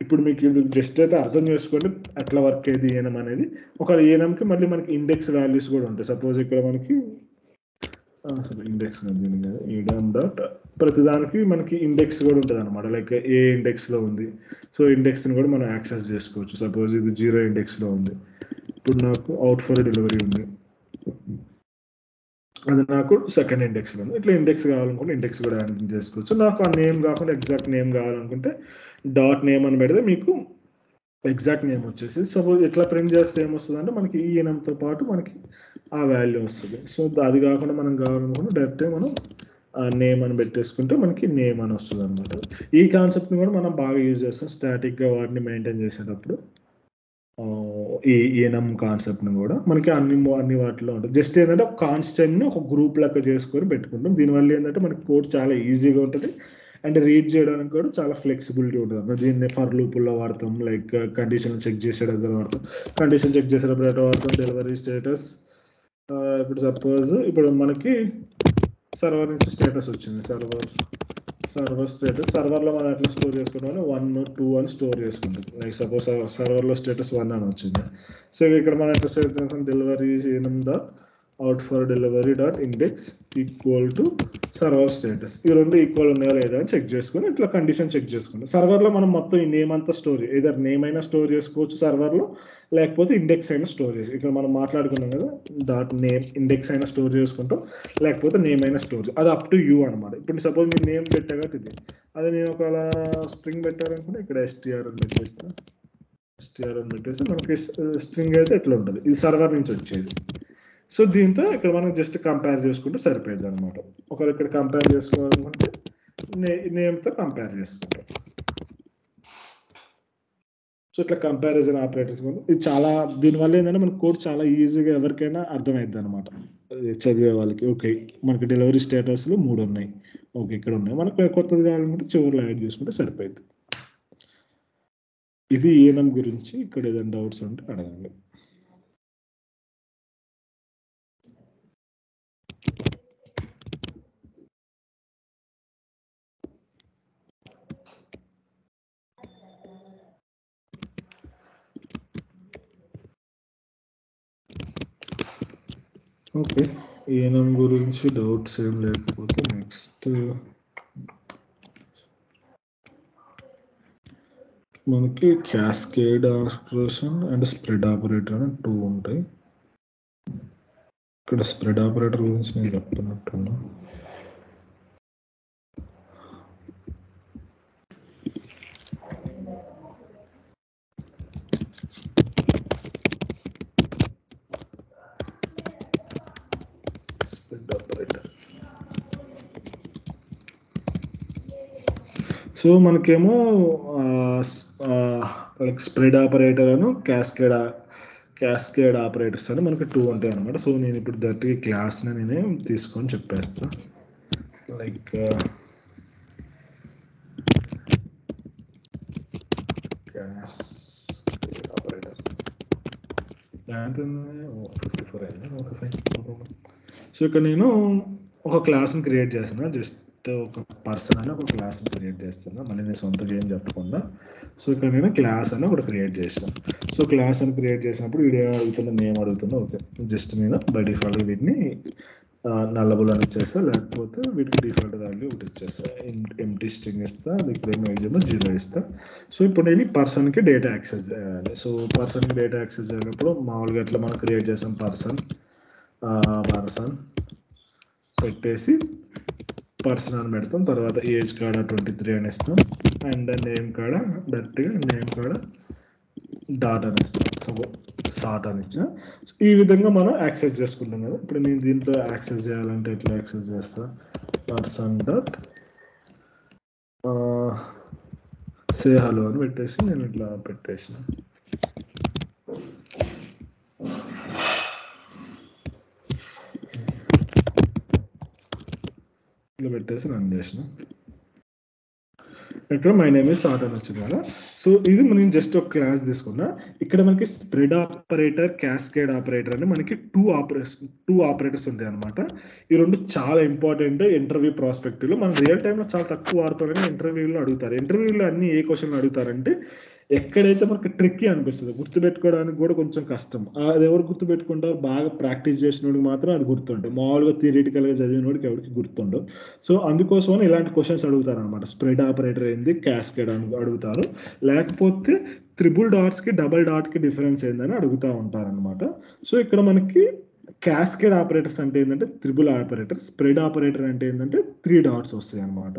ఇప్పుడు మీకు ఇది జస్ట్ అయితే అర్థం చేసుకోండి ఎట్లా వర్క్ అయ్యేది ఈఎన్ఎం అనేది. ఒక ఈఎన్ఎంకి మళ్ళీ మనకి ఇండెక్స్ వాల్యూస్ కూడా ఉంటాయి. సపోజ్ ఇక్కడ మనకి అసలు ఇండెక్స్ ఈడమ్ డాట్ ప్రతిదానికి మనకి ఇండెక్స్ కూడా ఉంటుంది అనమాట. లైక్ ఏ ఇండెక్స్లో ఉంది, సో ఇండెక్స్ని కూడా మనం యాక్సెస్ చేసుకోవచ్చు. సపోజ్ ఇది 0 ఇండెక్స్లో ఉంది, ఇప్పుడు నాకు అవుట్ ఫర్ డెలివరీ ఉంది, అది నాకు సెకండ్ ఇండెక్స్లో ఉంది. ఇట్లా ఇండెక్స్ కావాలనుకుంటే ఇండెక్స్ కూడా యాడ్ చేసుకోవచ్చు. నాకు ఆ నేమ్ కాకుండా ఎగ్జాక్ట్ నేమ్ కావాలనుకుంటే డాట్ నేమ్ అని పెడితే మీకు ఎగ్జాక్ట్ నేమ్ వచ్చేసి సపోజ్ ఎట్లా ప్రింట్ చేస్తే ఏమొస్తుంది అంటే మనకి ఈఎన్ఎంతో పాటు మనకి ఆ వాల్యూ వస్తుంది. సో అది కాకుండా మనం కావాలనుకుంటే డైరెక్ట్గా మనం నేమ్ అని పెట్టేసుకుంటే మనకి నేమ్ అని వస్తుంది అనమాట. ఈ కాన్సెప్ట్ని కూడా మనం బాగా యూజ్ చేస్తాం స్టాటిక్గా వాటిని మెయింటైన్ చేసేటప్పుడు. ఈ ఈఎన్ఎం కాన్సెప్ట్ని కూడా మనకి అన్ని వాటిలో ఉంటుంది. జస్ట్ ఏంటంటే ఒక కాన్స్టెంట్ని ఒక గ్రూప్ లెక్క చేసుకొని పెట్టుకుంటాం. దీనివల్ల ఏంటంటే మనకి కోడ్ చాలా ఈజీగా ఉంటుంది అండ్ రీడ్ చేయడానికి కూడా చాలా ఫ్లెక్సిబిలిటీ ఉంటుంది. దీన్ని ఫర్ లూపుల్లో వాడతాం, లైక్ కండిషన్ చెక్ చేసేటప్పుడు వాడతాం. కండిషన్ చెక్ చేసేటప్పుడు ఎట్లా వాడతాం, డెలివరీ స్టేటస్. ఇప్పుడు సపోజ్ ఇప్పుడు మనకి సర్వర్ నుంచి స్టేటస్ వచ్చింది, సర్వర్ స్టేటస్. సర్వర్లో మనం ఎట్లా స్టోర్ చేసుకుంటాం 1 2 అని స్టోర్ చేసుకుంటాం. లైక్ సపోజ్ సర్వర్లో స్టేటస్ 1 అని వచ్చింది. సో ఇక్కడ మనం ఎట్లా స్టోర్ చేస్తాం, delivery dot out for delivery dot index equal to server status. ఈ రెండు ఈక్వల్ ఉన్నాయా లేదా అని చెక్ చేసుకొని ఇట్లా కండిషన్ చెక్ చేసుకుంటాం. సర్వర్లో మనం మొత్తం ఈ నేమ్ అంతా స్టోర్ ఏదర్ నేమ్ అయినా స్టోర్ చేసుకోవచ్చు సర్వర్లో, లేకపోతే ఇండెక్స్ అయినా స్టోర్ చేసి ఇక్కడ మనం మాట్లాడుకున్నాం కదా డాట్ నేమ్ ఇండెక్స్ అయినా స్టోర్ చేసుకుంటాం, లేకపోతే నేమ్ అయినా స్టోర్ అది అప్ టు యూ అనమాట. ఇప్పుడు సపోజ్ మీరు నేమ్ పెట్టాక ఇది అదే నేను ఒకవేళ స్ట్రింగ్ పెట్టాలనుకుంటే ఇక్కడ ఎస్టీఆర్ అని పెట్టేసి మనకి స్ట్రింగ్ అయితే ఎట్లా ఉంటుంది, ఇది సర్వర్ నుంచి వచ్చేది. సో దీంతో ఇక్కడ మనం జస్ట్ కంపేర్ చేసుకుంటే సరిపోయింది అనమాట. ఒకవేళ ఇక్కడ కంపేర్ చేసుకోవాలనుకుంటే నేమ్తో కంపేర్ చేసుకుంటాం. సో ఇట్లా కంపారిజన్ ఆపరేటర్స్ ఇది చాలా దీనివల్ల ఏంటంటే మన కోడ్ చాలా ఈజీగా ఎవరికైనా అర్థమైద్ది అనమాట చదివే వాళ్ళకి. ఓకే మనకి డెలివరీ స్టేటస్లు 3 ఉన్నాయి, ఓకే ఇక్కడ ఉన్నాయి, మనకు కొత్తది కావాలనుకుంటే చివరిలో యాడ్ చేసుకుంటే సరిపోయింది. ఇది ఈఎన్ఎం గురించి. ఇక్కడ ఏదైనా డౌట్స్ ఉంటే అడగండి. ఓకే ఈఎన్ఎం గురించి డౌట్స్ ఏం లేకపోతే నెక్స్ట్ మనకి cascade operation and spread operator అని 2 ఉంటాయి. ఇక్కడ స్ప్రెడ్ ఆపరేటర్ గురించి నేను చెప్తున్నట్టున్నా. సో మనకేమో లైక్ స్ప్రెడ్ ఆపరేటర్ అను క్యాస్కేడ్ ఆపరేటర్స్ అని మనకి 2 ఉంటాయి అనమాట. సో నేను ఇప్పుడు డైరెక్ట్గా క్లాస్ని నేనే తీసుకొని చెప్పేస్తా. లైక్ క్యాస్కేడ్ ఆపరేటర్ 54 అయింది. Okay fine. సో ఇక్కడ నేను ఒక క్లాస్ని క్రియేట్ చేస్తున్నా, జస్ట్ ఒక పర్సన్ అని ఒక క్లాస్ని క్రియేట్ చేస్తున్నా, మళ్ళీ నేను సొంతగా ఏం చెప్పకుండా. సో ఇక్కడ నేను క్లాస్ అని ఒకటి క్రియేట్ చేసిన. సో క్లాస్ అని క్రియేట్ చేసినప్పుడు వీడియో అడుగుతున్న నేమ్ అడుగుతున్నా. ఓకే జస్ట్ నేను బై డిఫాల్ట్ వీటిని నల్లబుల్ అని ఇచ్చేస్తా, లేకపోతే వీటికి డిఫాల్ట్ వాల్యూ ఒకటి ఇచ్చేస్తా, ఎంటీ స్ట్రింగ్ ఇస్తా, రిక్వైర్మెంట్ ఏజెంట్లో 0 ఇస్తా. సో ఇప్పుడు నేను పర్సన్కి డేటా యాక్సెస్ చేయాలి. సో పర్సన్కి డేటా యాక్సెస్ చేసినప్పుడు మామూలుగా ఎట్లా మనం క్రియేట్ చేస్తాం పర్సన్ పెట్టేసి పర్సన్ అని పెడతాం. తర్వాత ఏజ్ కాడ 23 అని ఇస్తాం. అండ్ నేమ్ కాడ డైరెక్ట్గా నేమ్ కాడ డాట్ అని ఇస్తాం. సో సాట్ అని ఇచ్చా. ఈ విధంగా మనం యాక్సెస్ చేసుకుంటాం కదా. ఇప్పుడు నేను దీంట్లో యాక్సెస్ చేయాలంటే ఎట్లా యాక్సెస్ చేస్తా, పర్సన్ డాట్ సే హలో అని పెట్టేసి నేను ఇట్లా పెట్టేసిన. ఇట్లా పెట్టేసి రన్ చేసిన. ఇక్కడ మై నేమ్ ఇస్ సాట్ అని వచ్చింది కదా. సో ఇది నేను జస్ట్ ఒక క్లాస్ తీసుకున్నా. ఇక్కడ మనకి స్ప్రెడ్ ఆపరేటర్, క్యాస్కేడ్ ఆపరేటర్ అని మనకి టూ ఆపరేటర్స్ ఉంటాయి అనమాట. ఈ రెండు చాలా ఇంపార్టెంట్ ఇంటర్వ్యూ ప్రాస్పెక్టివ్లో. మనం రియల్ టైంలో చాలా తక్కువ వాడతాం, కానీ ఇంటర్వ్యూలో అడుగుతారు. ఇంటర్వ్యూలో అన్ని ఏ క్వశ్చన్లు అడుగుతారంటే ఎక్కడైతే మనకి ట్రిక్కీ అనిపిస్తుంది, గుర్తుపెట్టుకోవడానికి కూడా కొంచెం కష్టం, అది ఎవరు గుర్తుపెట్టుకుంటారు, బాగా ప్రాక్టీస్ చేసిన వాడికి మాత్రం అది గుర్తుంటాయి. మామూలుగా థియరిటికల్గా చదివిన వాడికి ఎవరికి గుర్తుండవు. సో అందుకోసం ఇలాంటి క్వశ్చన్స్ అడుగుతారు అనమాట. స్ప్రెడ్ ఆపరేటర్ ఏంది, క్యాస్కేడ్ అని అడుగుతారు. లేకపోతే త్రిబుల్ డాట్స్కి డబల్ డాట్కి డిఫరెన్స్ ఏందని అడుగుతూ ఉంటారు అనమాట. సో ఇక్కడ మనకి క్యాస్కేడ్ ఆపరేటర్స్ అంటే ఏంటంటే త్రిబుల్ ఆపరేటర్, స్ప్రెడ్ ఆపరేటర్ అంటే ఏంటంటే 3 డాట్స్ వస్తాయి అనమాట.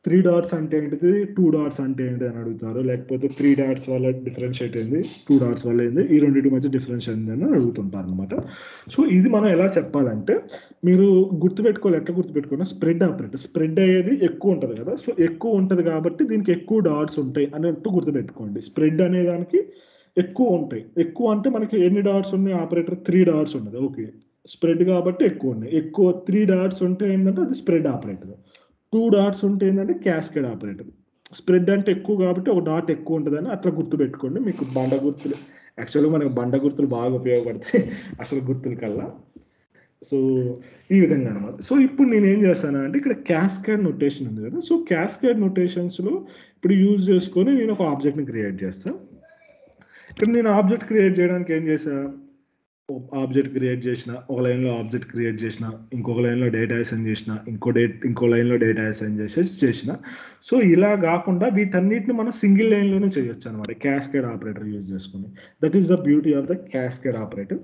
3 డాట్స్ అంటే ఏంటిది, 2 డాట్స్ అంటే ఏంటి అని అడుగుతారు. లేకపోతే 3 డాట్స్ వల్ల డిఫరెన్షియేట్ ఏంది, 2 డాట్స్ వల్ల ఏంది, ఈ రెండింటి మధ్య డిఫరెన్స్ ఏంది అని అడుగుతుంటారు అనమాట. సో ఇది మనం ఎలా చెప్పాలంటే, మీరు గుర్తుపెట్టుకోవాలి. ఎట్లా గుర్తుపెట్టుకున్నా, స్ప్రెడ్ ఆపరేటర్, స్ప్రెడ్ అయ్యేది ఎక్కువ ఉంటుంది కదా. సో ఎక్కువ ఉంటుంది కాబట్టి దీనికి ఎక్కువ డాట్స్ ఉంటాయి అన్నట్టు గుర్తుపెట్టుకోండి. స్ప్రెడ్ అనే దానికి ఎక్కువ ఉంటాయి. ఎక్కువ అంటే మనకి ఎన్ని డాట్స్ ఉన్నాయి, ఆపరేటర్ 3 డాట్స్ ఉన్నది. ఓకే, స్ప్రెడ్ కాబట్టి ఎక్కువ ఉన్నాయి. ఎక్కువ 3 డాట్స్ ఉంటే ఏంటంటే అది స్ప్రెడ్ ఆపరేటర్. 2 డాట్స్ ఉంటే ఏంటంటే క్యాస్కేడ్ ఆపరేటర్. స్ప్రెడ్ అంటే ఎక్కువ కాబట్టి ఒక డాట్ ఎక్కువ ఉంటుందని అట్లా గుర్తుపెట్టుకోండి. మీకు బండ గుర్తులు, యాక్చువల్గా మనకు బండ గుర్తులు బాగా ఉపయోగపడతాయి అసలు గుర్తుల కల్లా. సో ఈ విధంగా అనమాట. సో ఇప్పుడు నేను ఏం చేస్తాను అంటే, ఇక్కడ క్యాస్కేడ్ నొటేషన్ ఉంది కదా. సో క్యాస్కేడ్ నొటేషన్స్లో ఇప్పుడు యూజ్ చేసుకొని నేను ఒక ఆబ్జెక్ట్ని క్రియేట్ చేస్తాను. ఇక్కడ నేను ఆబ్జెక్ట్ క్రియేట్ చేయడానికి ఏం చేశాను, ఆబ్జెక్ట్ క్రియేట్ చేసిన, ఒక లైన్లో ఆబ్జెక్ట్ క్రియేట్ చేసిన, ఇంకొక లైన్లో డేటా అసైన్ చేసిన, ఇంకో లైన్లో డేటా అసైన్ చేసిన. సో ఇలా కాకుండా వీటన్నిటిని మనం సింగిల్ లైన్లోనే చేయొచ్చు అనమాట, క్యాస్కేడ్ ఆపరేటర్ యూజ్ చేసుకుని. That is the beauty of the cascade operator.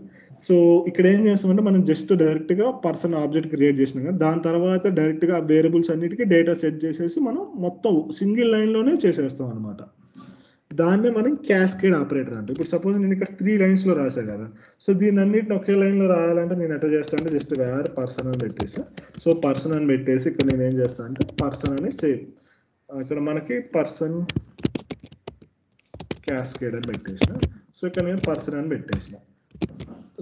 So ఇక్కడ ఏం చేస్తామంటే, మనం జస్ట్ డైరెక్ట్గా పర్సన్ ఆబ్జెక్ట్ క్రియేట్ చేసినాం కదా, దాని తర్వాత డైరెక్ట్గా వేరియబుల్స్ అన్నిటికీ డేటా సెట్ చేసేసి మనం మొత్తం సింగిల్ లైన్లోనే చేసేస్తాం అనమాట. దాన్నే మనం క్యాస్కేడ్ ఆపరేటర్ అంటే. ఇప్పుడు సపోజ్ నేను ఇక్కడ 3 లైన్స్లో రాశాను కదా. సో దీన్ని అన్నిటిని ఒకే లైన్లో రాయాలంటే నేను ఎట్లా చేస్తాను అంటే, జస్ట్ వేర్ పర్సన్ అని పెట్టేసి, సో పర్సన్ అని పెట్టేసి ఇక్కడ నేను ఏం చేస్తాను అంటే పర్సన్ అని సేవ్, ఇక్కడ మనకి పర్సన్ క్యాస్కేడ్ అని పెట్టేసిన. సో ఇక్కడ నేను పర్సన్ అని పెట్టేసిన.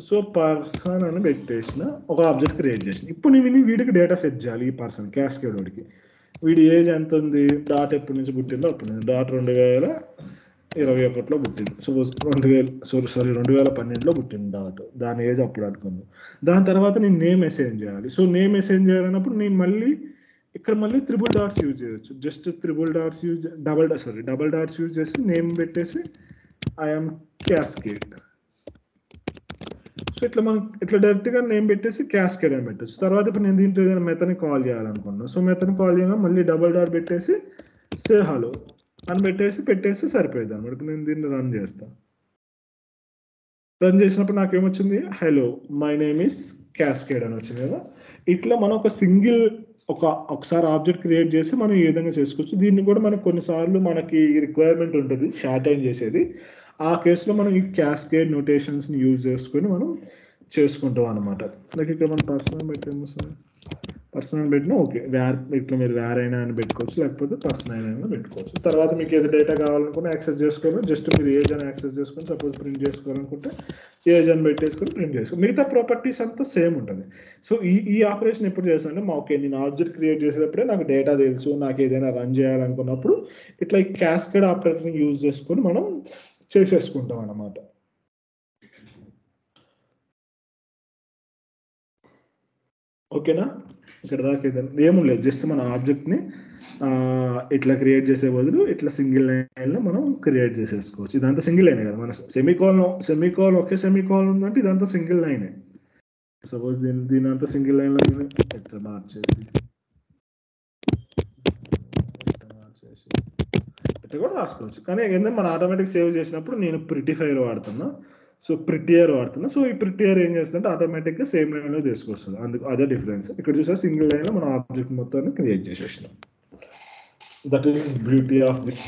సో పర్సన్ అని పెట్టేసిన, ఒక ఆబ్జెక్ట్ క్రియేట్ చేసిన. ఇప్పుడు నేను వీడికి డేటా సెట్ చేయాలి. ఈ పర్సన్ క్యాస్కేడ్ వాడికి వీడి ఏజ్ ఎంత ఉంది, డాట్ ఎప్పటి నుంచి పుట్టిందో అప్పుడు నుంచి, డాట్ 2021లో పుట్టింది. సపోజ్ 2012లో పుట్టింది డాట్, దాని ఏజ్ అప్పుడు అనుకుంది. దాని తర్వాత నేను నేమ్ అసైన్ చేయాలి. సో నేమ్ అసైన్ చేయాలన్నప్పుడు నేను మళ్ళీ ఇక్కడ త్రిబుల్ డాట్స్ యూజ్ చేయొచ్చు. జస్ట్ డబల్ డాట్స్ యూజ్ చేసి నేమ్ పెట్టేసి ఐఎమ్ క్యాస్కేడ్. సో ఇట్లా మనం ఇట్లా డైరెక్ట్గా నేమ్ పెట్టేసి క్యాస్కేడ్ అని పెట్టచ్చు. తర్వాత ఇప్పుడు నేను దీంట్లో ఏదైనా మెథడ్ని కాల్ చేయాలనుకున్నాను. సో మెథడ్ని కాల్ చేయగా మళ్ళీ డబల్ డాట్ పెట్టేసి సే హలో అని పెట్టేసి సరిపోయింది అనమాట. ఇప్పుడు నేను దీన్ని రన్ చేస్తాను. రన్ చేసినప్పుడు నాకేమొచ్చింది, hello my name is cascade అని వచ్చింది కదా. ఇట్లా మనం ఒకసారి ఆబ్జెక్ట్ క్రియేట్ చేసి మనం ఈ విధంగా చేసుకోవచ్చు. దీన్ని కూడా మనకు కొన్నిసార్లు మనకి రిక్వైర్మెంట్ ఉంటుంది షార్ట్ టైం చేసేది. ఆ కేసులో మనం ఈ క్యాస్కేడ్ నోటేషన్స్ని యూజ్ చేసుకొని మనం చేసుకుంటాం అనమాట. లైక్ ఇక్కడ మనం పర్సనల్ పెట్టినా ఓకే, ఇట్లా మీరు అయినా అని పెట్టుకోవచ్చు, లేకపోతే పర్సన్ అయినా పెట్టుకోవచ్చు. తర్వాత మీకు ఏది డేటా కావాలనుకున్నా యాక్సెస్ చేసుకోవాలి. జస్ట్ మీరు ఏజ్ అని యాక్సెస్ చేసుకొని, సపోజ్ ప్రింట్ చేసుకోవాలనుకుంటే ఏజ్ అని పెట్టేసుకొని ప్రింట్ చేసుకోవాలి. మిగతా ప్రాపర్టీస్ అంతా సేమ్ ఉంటుంది. సో ఈ ఆపరేషన్ ఎప్పుడు చేస్తానంటే, ఓకే నేను ఆబ్జెక్ట్ క్రియేట్ చేసేటప్పుడే నాకు డేటా తెలుసు, నాకు ఏదైనా రన్ చేయాలనుకున్నప్పుడు ఇట్లా ఈ క్యాస్కేడ్ ఆపరేటర్ని యూజ్ చేసుకొని మనం చేసేసుకుంటాం అన్నమాట. ఓకేనా, ఇక్కడ దాకా ఏమో లేదు, జస్ట్ మన ఆబ్జెక్ట్ని ఇట్లా క్రియేట్ చేసే బదులు ఇట్లా సింగిల్ లైన్లో మనం క్రియేట్ చేసేసుకోవచ్చు. ఇదంతా సింగిల్ లైనే కదా, మన సెమీకోలన్ ఒకే సెమీకోలన్ ఉందంటే ఇదంతా సింగిల్ లైనే. సపోజ్ దీని అంతా సింగిల్ లైన్లో ఇట్లా మార్చేసి ఇట్లా కూడా రాసుకోవచ్చు. కానీ ఏంటంటే మనం ఆటోమేటిక్ సేవ్ చేసినప్పుడు నేను ప్రిటిఫైర్ వాడుతున్నా. సో ప్రిటియర్ వాడుతున్నా. సో ఈ ప్రిటియర్ ఏం చేస్తుందంటే ఆటోమేటిక్గా సేమ్ లైన్లో తీసుకొస్తుంది. అందుకు అదే డిఫరెన్స్. ఇక్కడ చూసారు సింగిల్ లైన్లో మన ఆబ్జెక్ట్ మొత్తాన్ని క్రియేట్ చేసేసినాం. That is beauty of this.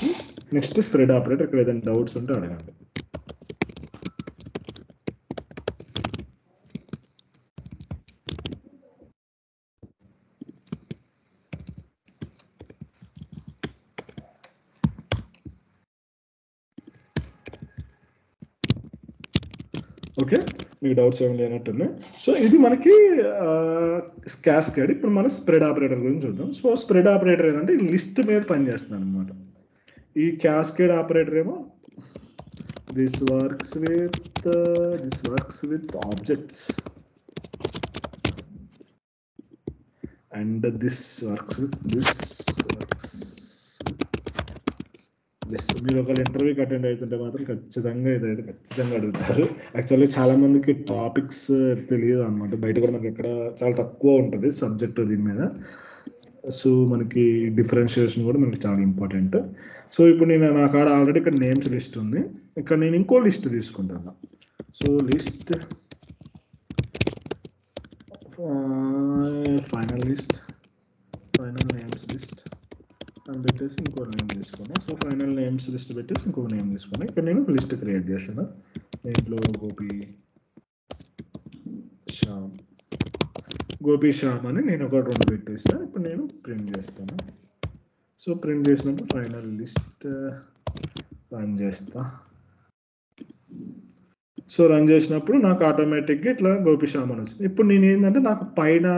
Next spread operator. ఇక్కడ ఏదైనా డౌట్స్ ఉంటే అడగండి. ఓకే, మీకు డౌట్స్ ఏమి లేనట్టున్నాయి. సో ఇది మనకి క్యాస్కేడ్. ఇప్పుడు మనం స్ప్రెడ్ ఆపరేటర్ గురించి చూద్దాం. సో స్ప్రెడ్ ఆపరేటర్ ఏంటంటే లిస్ట్ మీద పనిచేస్తుంది అనమాట. ఈ క్యాస్కేడ్ ఆపరేటర్ ఏమో this works with objects and this works with మీరు ఒక ఇంటర్వ్యూకి అటెండ్ అవుతుంటే మాత్రం ఖచ్చితంగా ఇదైతే ఖచ్చితంగా అడుగుతారు. యాక్చువల్లీ చాలా మందికి టాపిక్స్ తెలియదు అనమాట. బయట కూడా మనకి ఎక్కడ చాలా తక్కువ ఉంటుంది సబ్జెక్ట్ దీని మీద. సో మనకి డిఫరెన్షియేషన్ కూడా మనకి చాలా ఇంపార్టెంట్. సో ఇప్పుడు నా కాడ ఆల్రెడీ ఇక్కడ నేమ్స్ లిస్ట్ ఉంది. ఇక్కడ నేను ఇంకో లిస్ట్ తీసుకుంటాను. So list final names list అని పెట్టేసి ఇంకో నేమ్ తీసుకున్నాను. సో ఫైనల్ నేమ్స్ లిస్ట్ పెట్టేసి ఇంకో నేమ్ తీసుకున్నాను. ఇక్కడ నేను లిస్ట్ క్రియేట్ చేస్తాను. దీంట్లో గోపి శ్యామ్ అని నేను ఒక 2 పెట్టేస్తాను. ఇప్పుడు నేను ప్రింట్ చేస్తాను. సో ప్రింట్ చేసినప్పుడు ఫైనల్ లిస్ట్ రన్ చేస్తా. సో రన్ చేసినప్పుడు నాకు ఆటోమేటిక్గా ఇట్లా గోపి శ్యామ్ అని వచ్చింది. ఇప్పుడు నేను ఏంటంటే నాకు పైన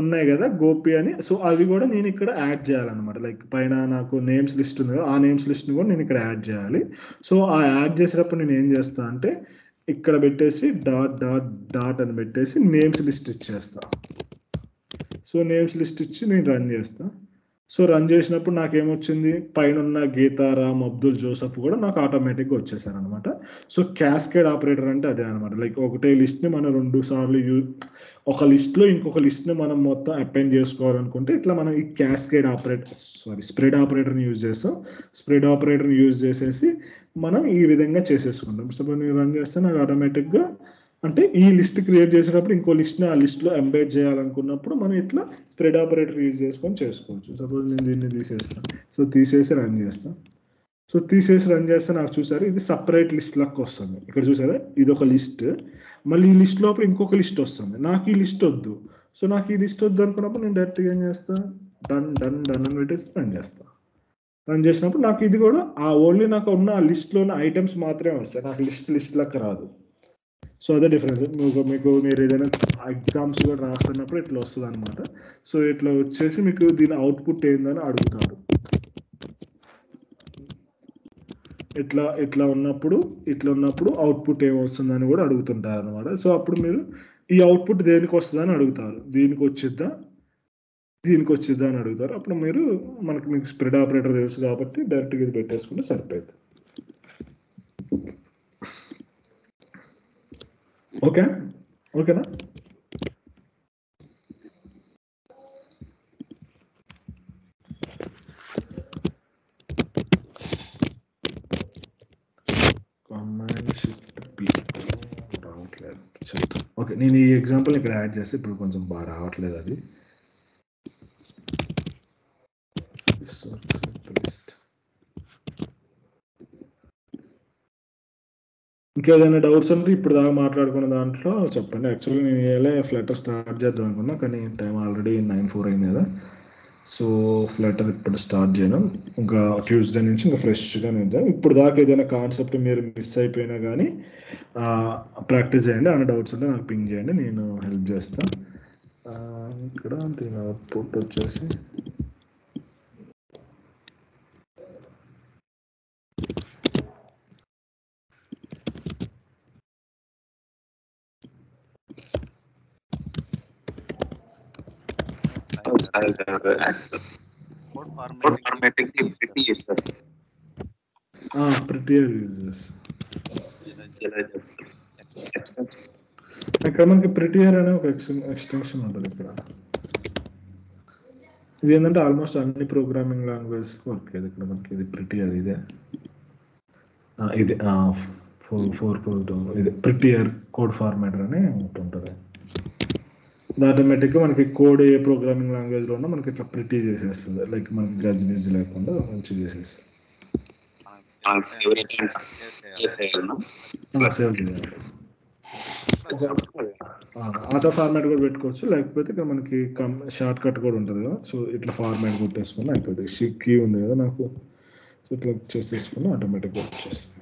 ఉన్నాయి కదా గోపి అని, సో అవి కూడా నేను ఇక్కడ యాడ్ చేయాలన్నమాట. లైక్ పైన నాకు నేమ్స్ లిస్ట్ ఉంది కదా, ఆ నేమ్స్ లిస్ట్ని కూడా నేను ఇక్కడ యాడ్ చేయాలి. సో ఆ యాడ్ చేసేటప్పుడు నేను ఏం చేస్తా అంటే ఇక్కడ పెట్టేసి డాట్ అని పెట్టేసి నేమ్స్ లిస్ట్ ఇచ్చేస్తా. సో నేమ్స్ లిస్ట్ ఇచ్చి నేను రన్ చేస్తా. సో రన్ చేసినప్పుడు నాకేమొచ్చింది, పైన ఉన్న గీతారామ్, అబ్దుల్ జోసఫ్ కూడా నాకు ఆటోమేటిక్గా వచ్చేసారు అనమాట. సో క్యాస్కేడ్ ఆపరేటర్ అంటే అదే అనమాట. లైక్ ఒకటే లిస్ట్ని మనం 2 సార్లు ఒక లిస్ట్లో ఇంకొక లిస్ట్ని మనం మొత్తం అపెండ్ చేసుకోవాలనుకుంటే ఇట్లా మనం ఈ క్యాస్కేడ్ స్ప్రెడ్ ఆపరేటర్ని యూజ్ చేస్తాం. స్ప్రెడ్ ఆపరేటర్ని యూజ్ చేసేసి మనం ఈ విధంగా చేసేసుకుంటాం. సపోజ్ నేను రన్ చేస్తే నాకు ఆటోమేటిక్గా అంటే ఈ లిస్ట్ క్రియేట్ చేసేటప్పుడు ఇంకో లిస్ట్ని ఆ లిస్ట్లో ఎంబెడ్ చేయాలనుకున్నప్పుడు మనం ఇట్లా స్ప్రెడ్ ఆపరేటర్ యూజ్ చేసుకొని చేసుకోవచ్చు. సపోజ్ నేను దీన్ని తీసేస్తాను. సో తీసేసి రన్ చేస్తాను. సో తీసేసి రన్ చేస్తే నాకు చూసారు ఇది సపరేట్ లిస్ట్ లెక్క వస్తుంది. ఇక్కడ చూసారా ఇది ఒక లిస్ట్, మళ్ళీ ఈ లిస్ట్ లోపల ఇంకొక లిస్ట్ వస్తుంది. నాకు ఈ లిస్ట్ వద్దు. సో నాకు ఈ లిస్ట్ వద్దు అనుకున్నప్పుడు నేను డైరెక్ట్గా ఏం చేస్తాను, డన్ అని పెట్టేసి రన్ చేస్తాను. రన్ చేసినప్పుడు నాకు ఇది కూడా ఓన్లీ నాకు ఉన్న ఆ లిస్ట్లోని ఐటమ్స్ మాత్రమే వస్తాయి. నాకు లిస్ట్ లెక్క రాదు. సో అదే డిఫరెన్స్. మీరు ఏదైనా ఎగ్జామ్స్ కూడా రాస్తున్నప్పుడు ఇట్లా వస్తుంది అనమాట. సో ఇట్లా వచ్చేసి మీకు దీని అవుట్పుట్ ఏందని అడుగుతారు. ఇట్లా ఉన్నప్పుడు అవుట్పుట్ ఏమి వస్తుందని కూడా అడుగుతుంటారు అనమాట. సో అప్పుడు మీరు ఈ అవుట్పుట్ దేనికి వస్తుందని అడుగుతారు. దీనికి వచ్చిద్దా అని అడుగుతారు. అప్పుడు మీకు స్ప్రెడ్ ఆపరేటర్ తెలుసు కాబట్టి డైరెక్ట్గా ఇది పెట్టేసుకుంటే సరిపోతుంది. ఓకేనా? రావట్లేదు. ఓకే, నేను ఈ ఎగ్జాంపుల్ ఇక్కడ యాడ్ చేస్తే ఇప్పుడు కొంచెం బాగా రావట్లేదు అది. ఇంకేదైనా డౌట్స్ ఉంటే ఇప్పుడు దాకా మాట్లాడుకున్న దాంట్లో చెప్పండి. యాక్చువల్లీ నేను ఇలా ఫ్లటర్ స్టార్ట్ చేద్దాం అనుకున్నా, కానీ టైం ఆల్రెడీ 9:04 అయింది కదా. సో ఫ్లటర్ ఇప్పుడు స్టార్ట్ చేయను. ఇంకా ట్యూస్డే నుంచి ఇంకా ఫ్రెష్గా నిద్దాం. ఇప్పుడు దాకా ఏదైనా కాన్సెప్ట్ మీరు మిస్ అయిపోయినా కానీ ప్రాక్టీస్ చేయండి. అన్న డౌట్స్ ఉంటే నాకు పింగ్ చేయండి, నేను హెల్ప్ చేస్తాను. ఇక్కడ దీని అవుట్పుట్ వచ్చేసి ప్రిటియర్ యూజెస్. ఇక్కడ మనకి ప్రిటియర్ అనే ఒక ఎక్స్టెన్షన్ ఉంటుంది. ఇక్కడ ఇది ఏంటంటే ఆల్మోస్ట్ అన్ని ప్రోగ్రామింగ్ లాంగ్వేజ్ వర్క్. ఇక్కడ మనకి ఇది ప్రిటియర్, ఇది ఇది ప్రిటియర్ కోడ్ ఫార్మాటర్ అని ఒకటి ఉంటుంది. ఆటోమేటిక్గా మనకి కోడ్ ఏ ప్రోగ్రామింగ్ లాంగ్వేజ్లో ఉన్నా మనకి ఇట్లా ప్రిటీ చేసేస్తుంది, లైక్ మనకి గజిబిజి లేకుండా మంచిగా చేసేస్తుంది. సేవ్ చేయాలి. ఆటో ఫార్మాట్ కూడా పెట్టుకోవచ్చు, లేకపోతే ఇక్కడ మనకి షార్ట్ కట్ కూడా ఉంటుంది కదా, సో ఇట్లా ఫార్మాట్ కొట్టేసుకుని అయిపోతుంది. షిక్కీ ఉంది కదా నాకు, సో ఇట్లా చేసేసుకుని ఆటోమేటిక్గా వచ్చేస్తుంది.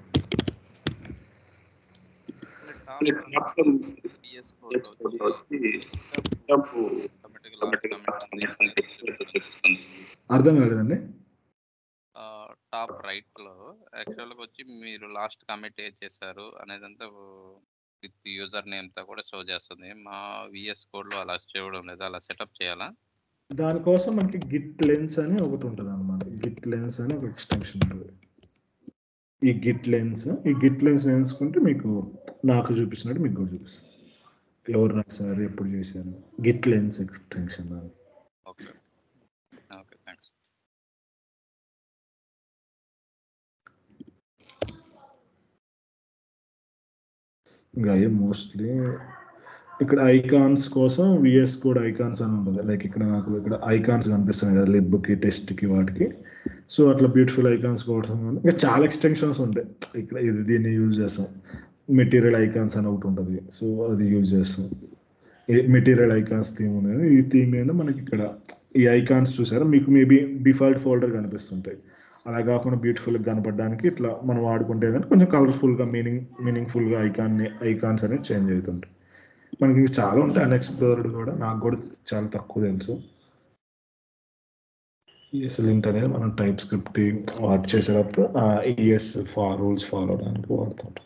అర్థం కాలేదండి. టాప్ రైట్ లో యాక్చువల్గా వచ్చి మీరు లాస్ట్ కమిట్ చేశారు అనేదంతా విత్ యూజర్ నేమ్ తో కూడా షో చేస్తుంది. మా విఎస్ కోడ్ లో అలా చేయడం లేదు, అలా సెటప్ చేయాలా? దానికోసం మనకి గిట్ లెన్స్ అని ఒకటి ఉంటుంది అనమాట. గిట్ లెన్స్ అని ఒక ఎక్స్టెన్షన్ ఉంటుంది. ఈ గిట్ లెన్స్ వేసుకుంటే మీకు నాకు చూపించినట్టు మీకు కూడా చూపిస్తుంది, ఎవరు రాశారు ఎప్పుడు చేశారు. Git lens extension. Okay okay, thanks. ఇంకా మోస్ట్లీ ఇక్కడ ఐకాన్స్ కోసం విఎస్ కోడ్ ఐకాన్స్ అని ఉంటుంది. లైక్ ఇక్కడ నాకు ఇక్కడ ఐకాన్స్ కనిపిస్తున్నాయి కదా లిబ్కి, టెస్ట్కి, వాటికి. సో అట్లా బ్యూటిఫుల్ ఐకాన్స్ కోసం ఇంకా చాలా ఎక్స్టెన్షన్స్ ఉంటాయి. ఇక్కడ దీన్ని యూజ్ చేస్తాం. మెటీరియల్ ఐకాన్స్ అని ఒకటి ఉంటుంది, సో అది యూజ్ చేస్తాం. మెటీరియల్ ఐకాన్స్ థీమ్ ఉంది కదా, ఈ థీమ్ మీద మనకి ఇక్కడ ఈ ఐకాన్స్ చూసారా మీకు మేబీ డిఫాల్ట్ ఫోల్డర్ కనిపిస్తుంటాయి. అలా కాకుండా బ్యూటిఫుల్గా కనపడడానికి ఇట్లా మనం వాడుకుంటే కొంచెం కలర్ఫుల్గా మీనింగ్ఫుల్గా ఐకాన్స్ అనేది చేంజ్ అవుతుంటాయి. మనకి ఇంకా చాలా ఉంటాయి అన్ఎక్స్ప్లోర్డ్ కూడా, నాకు కూడా చాలా తక్కువ తెలుసు. ESLint అనేది మనం టైప్ స్క్రిప్ట్ వాట్ చేసేటప్పుడు ES రూల్స్ ఫాలో అవడానికి వాడుతుంటాం.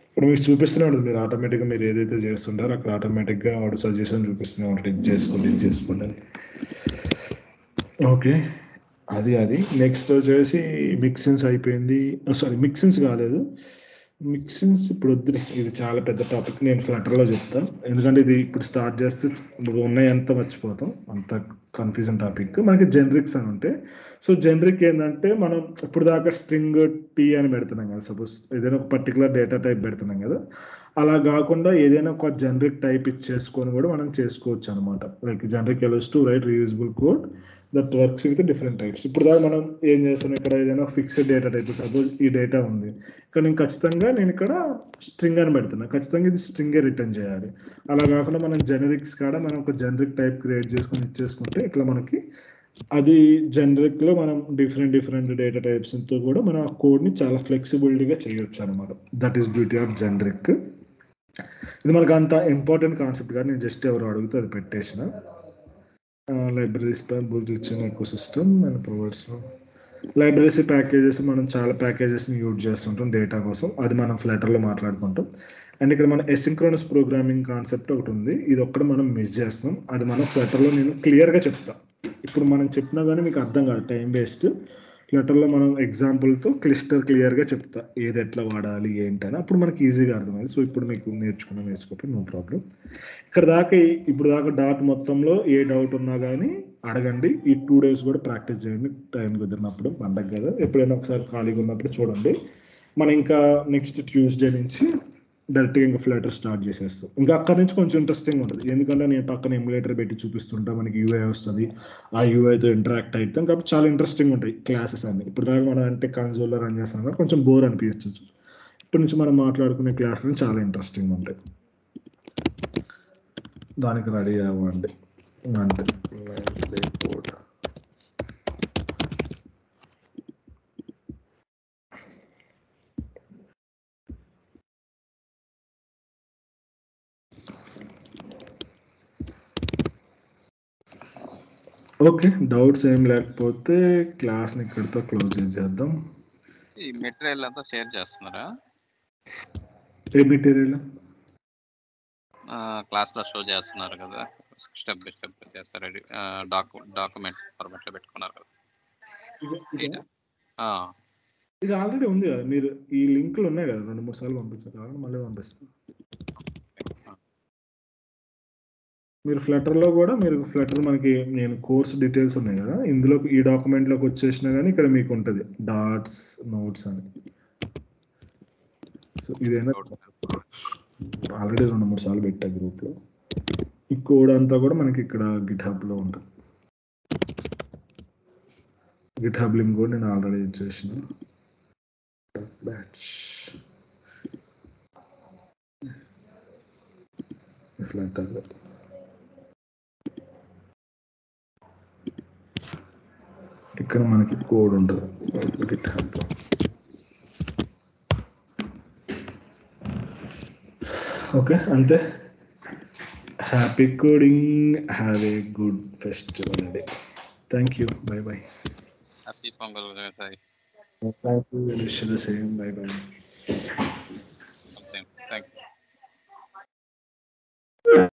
ఇప్పుడు మీకు చూపిస్తూనే ఉంటుంది, మీరు ఆటోమేటిక్గా మీరు ఏదైతే చేస్తుంటారో అక్కడ ఆటోమేటిక్గా వాడు సజెషన్ చూపిస్తూనే ఉంటుంది, ఇది చేసుకోండి అని. ఓకే, అది నెక్స్ట్ వచ్చేసి మిక్సిన్స్ అయిపోయింది. సారీ, మిక్సిన్స్ కాలేదు. మిక్సిన్స్ ఇప్పుడు వద్దు, ఇది చాలా పెద్ద టాపిక్. నేను ఫ్లటర్లో చెప్తాను, ఎందుకంటే ఇది ఇప్పుడు స్టార్ట్ చేస్తే ఉన్నాయి అంతా మర్చిపోతాం, అంత కన్ఫ్యూజన్ టాపిక్. మనకి జెనరిక్స్ అని ఉంటాయి. సో జెనరిక్ ఏంటంటే మనం ఇప్పుడు దాకా స్ట్రింగ్ టీ అని పెడుతున్నాం కదా, సపోజ్ ఏదైనా ఒక పర్టికులర్ డేటా టైప్ పెడుతున్నాం కదా, అలా కాకుండా ఏదైనా ఒక జనరిక్ టైప్ ఇచ్చేసుకొని కూడా మనం చేసుకోవచ్చు అనమాట. Like generic else to right reusable code that works with different types. ఇప్పుడు దాకా మనం ఏం చేస్తాం, ఇక్కడ ఏదైనా ఫిక్స్డ్ డేటా టైప్, సపోజ్ ఈ డేటా ఉంది ఇక్కడ, నేను ఇక్కడ స్ట్రింగ్ అని పెడుతున్నా, ఖచ్చితంగా ఇది స్ట్రింగే రిటర్న్ చేయాలి. అలా కాకుండా మనం జెనరిక్స్ కాడ మనం ఒక జనరిక్ టైప్ క్రియేట్ చేసుకొని ఇచ్చేసుకుంటే ఇట్లా మనకి అది జనరిక్లో మనం డిఫరెంట్ డేటా టైప్స్తో కూడా మనం ఆ కోడ్ని చాలా ఫ్లెక్సిబిలిటీగా చేయొచ్చు అనమాట. That is beauty of generic. ఇది మనకు అంత ఇంపార్టెంట్ కాన్సెప్ట్ కాదు, నేను జస్ట్ ఎవరు అడిగితే అది పెట్టేసిన. లైబ్రరీస్ బుల్డ్ ఇచ్చిన ecosystem and provides libraries packages. మనం చాలా ప్యాకేజెస్ని యూజ్ చేస్తుంటాం డేటా కోసం, అది మనం ఫ్లటర్లో మాట్లాడుకుంటాం. అండ్ ఇక్కడ మన ఎసింక్రోనస్ ప్రోగ్రామింగ్ కాన్సెప్ట్ ఒకటి ఉంది, ఇది ఒక్కటి మనం మిస్ చేస్తాం. అది మనం ఫ్లటర్లో నేను క్లియర్గా చెప్తాను. ఇప్పుడు మనం చెప్పినా కానీ మీకు అర్థం కాదు, టైం వేస్ట్. ఫ్లటర్లో మనం ఎగ్జాంపుల్తో క్లియర్గా చెప్తా ఏది ఎట్లా వాడాలి ఏంటని, అప్పుడు మనకి ఈజీగా అర్థమైంది. సో ఇప్పుడు మీకు నేర్చుకోకపోతే నో ప్రాబ్లం. ఇప్పుడు దాకా డాట్ మొత్తంలో ఏ డౌట్ ఉన్నా కానీ అడగండి. ఈ 2 days కూడా ప్రాక్టీస్ చేయండి, టైం కుదిరినప్పుడు. పండగ కదా, ఎప్పుడైనా ఒకసారి ఖాళీగా ఉన్నప్పుడు చూడండి. మనం ఇంకా నెక్స్ట్ ట్యూస్డే నుంచి డైరెక్ట్గా ఇంకా ఫ్లటర్ స్టార్ట్ చేసేస్తాం. ఇంకా అక్కడి నుంచి కొంచెం ఇంట్రెస్టింగ్ ఉంటుంది, ఎందుకంటే నేను పక్కన ఎమ్యులేటర్ పెట్టి చూపిస్తుంటా, మనకి UI వస్తుంది, ఆ UIతో ఇంటరాక్ట్ అవుతాం కాబట్టి చాలా ఇంట్రెస్టింగ్ ఉంటాయి క్లాసెస్ అన్ని. ఇప్పుడు దాకా మనం అంటే కన్సోల్లో రన్ చేస్తాం కాబట్టి కొంచెం బోర్ అనిపించచ్చు. ఇప్పటి నుంచి మనం మాట్లాడుకునే క్లాసులు చాలా ఇంట్రెస్టింగ్ ఉంటాయి, దానికి రెడీ అవ్వండి అంతే. ఓకే, డౌట్స్ ఏం లేకపోతే క్లాస్ని ఇక్కడితో క్లోజ్ చేసేద్దాం. ఈ మెటీరియల్ అంతా షేర్ చేస్తున్నారా? ఏ మెటీరియల్? క్లాస్లో షో చేస్తున్నారు కదా, స్టెప్ బై స్టెప్ చేస్తారు. డాక్యుమెంట్ ఫార్మాట్లో పెట్టుకున్నారు కదా. ఇది ఆల్రెడీ ఉంది కదా, మీరు ఈ లింకులు ఉన్నాయి కదా, 2-3 సార్లు పంపించారు, మళ్ళీ పంపిస్తాను. మీరు ఫ్లటర్లో కూడా మీరు ఫ్లటర్ మనకి నేను కోర్స్ డీటెయిల్స్ ఉన్నాయి కదా, ఇందులో ఈ డాక్యుమెంట్లోకి వచ్చేసినా కానీ ఇక్కడ మీకు ఉంటుంది డాట్స్ నోట్స్ అని. సో ఇదైనా ఆల్రెడీ 2-3 సార్లు పెట్టా గ్రూప్లో. ఈ కోడ్ అంతా కూడా మనకి ఇక్కడ గిట్హబ్లో ఉంటుంది. గిట్హబ్ లింక్ కూడా నేను ఆల్రెడీ ఇచ్చేసిన. బ్యాచ్ ఫ్లటర్లో ఇక్కడ మనకి కోడ్ ఉంటుంది గిట్హబ్లో. ఓకే, అంతే. Happy coding, have a good festival day. Thank you, by by. Happy pongal Sai. Thank you, wish the same, by by. Thank you.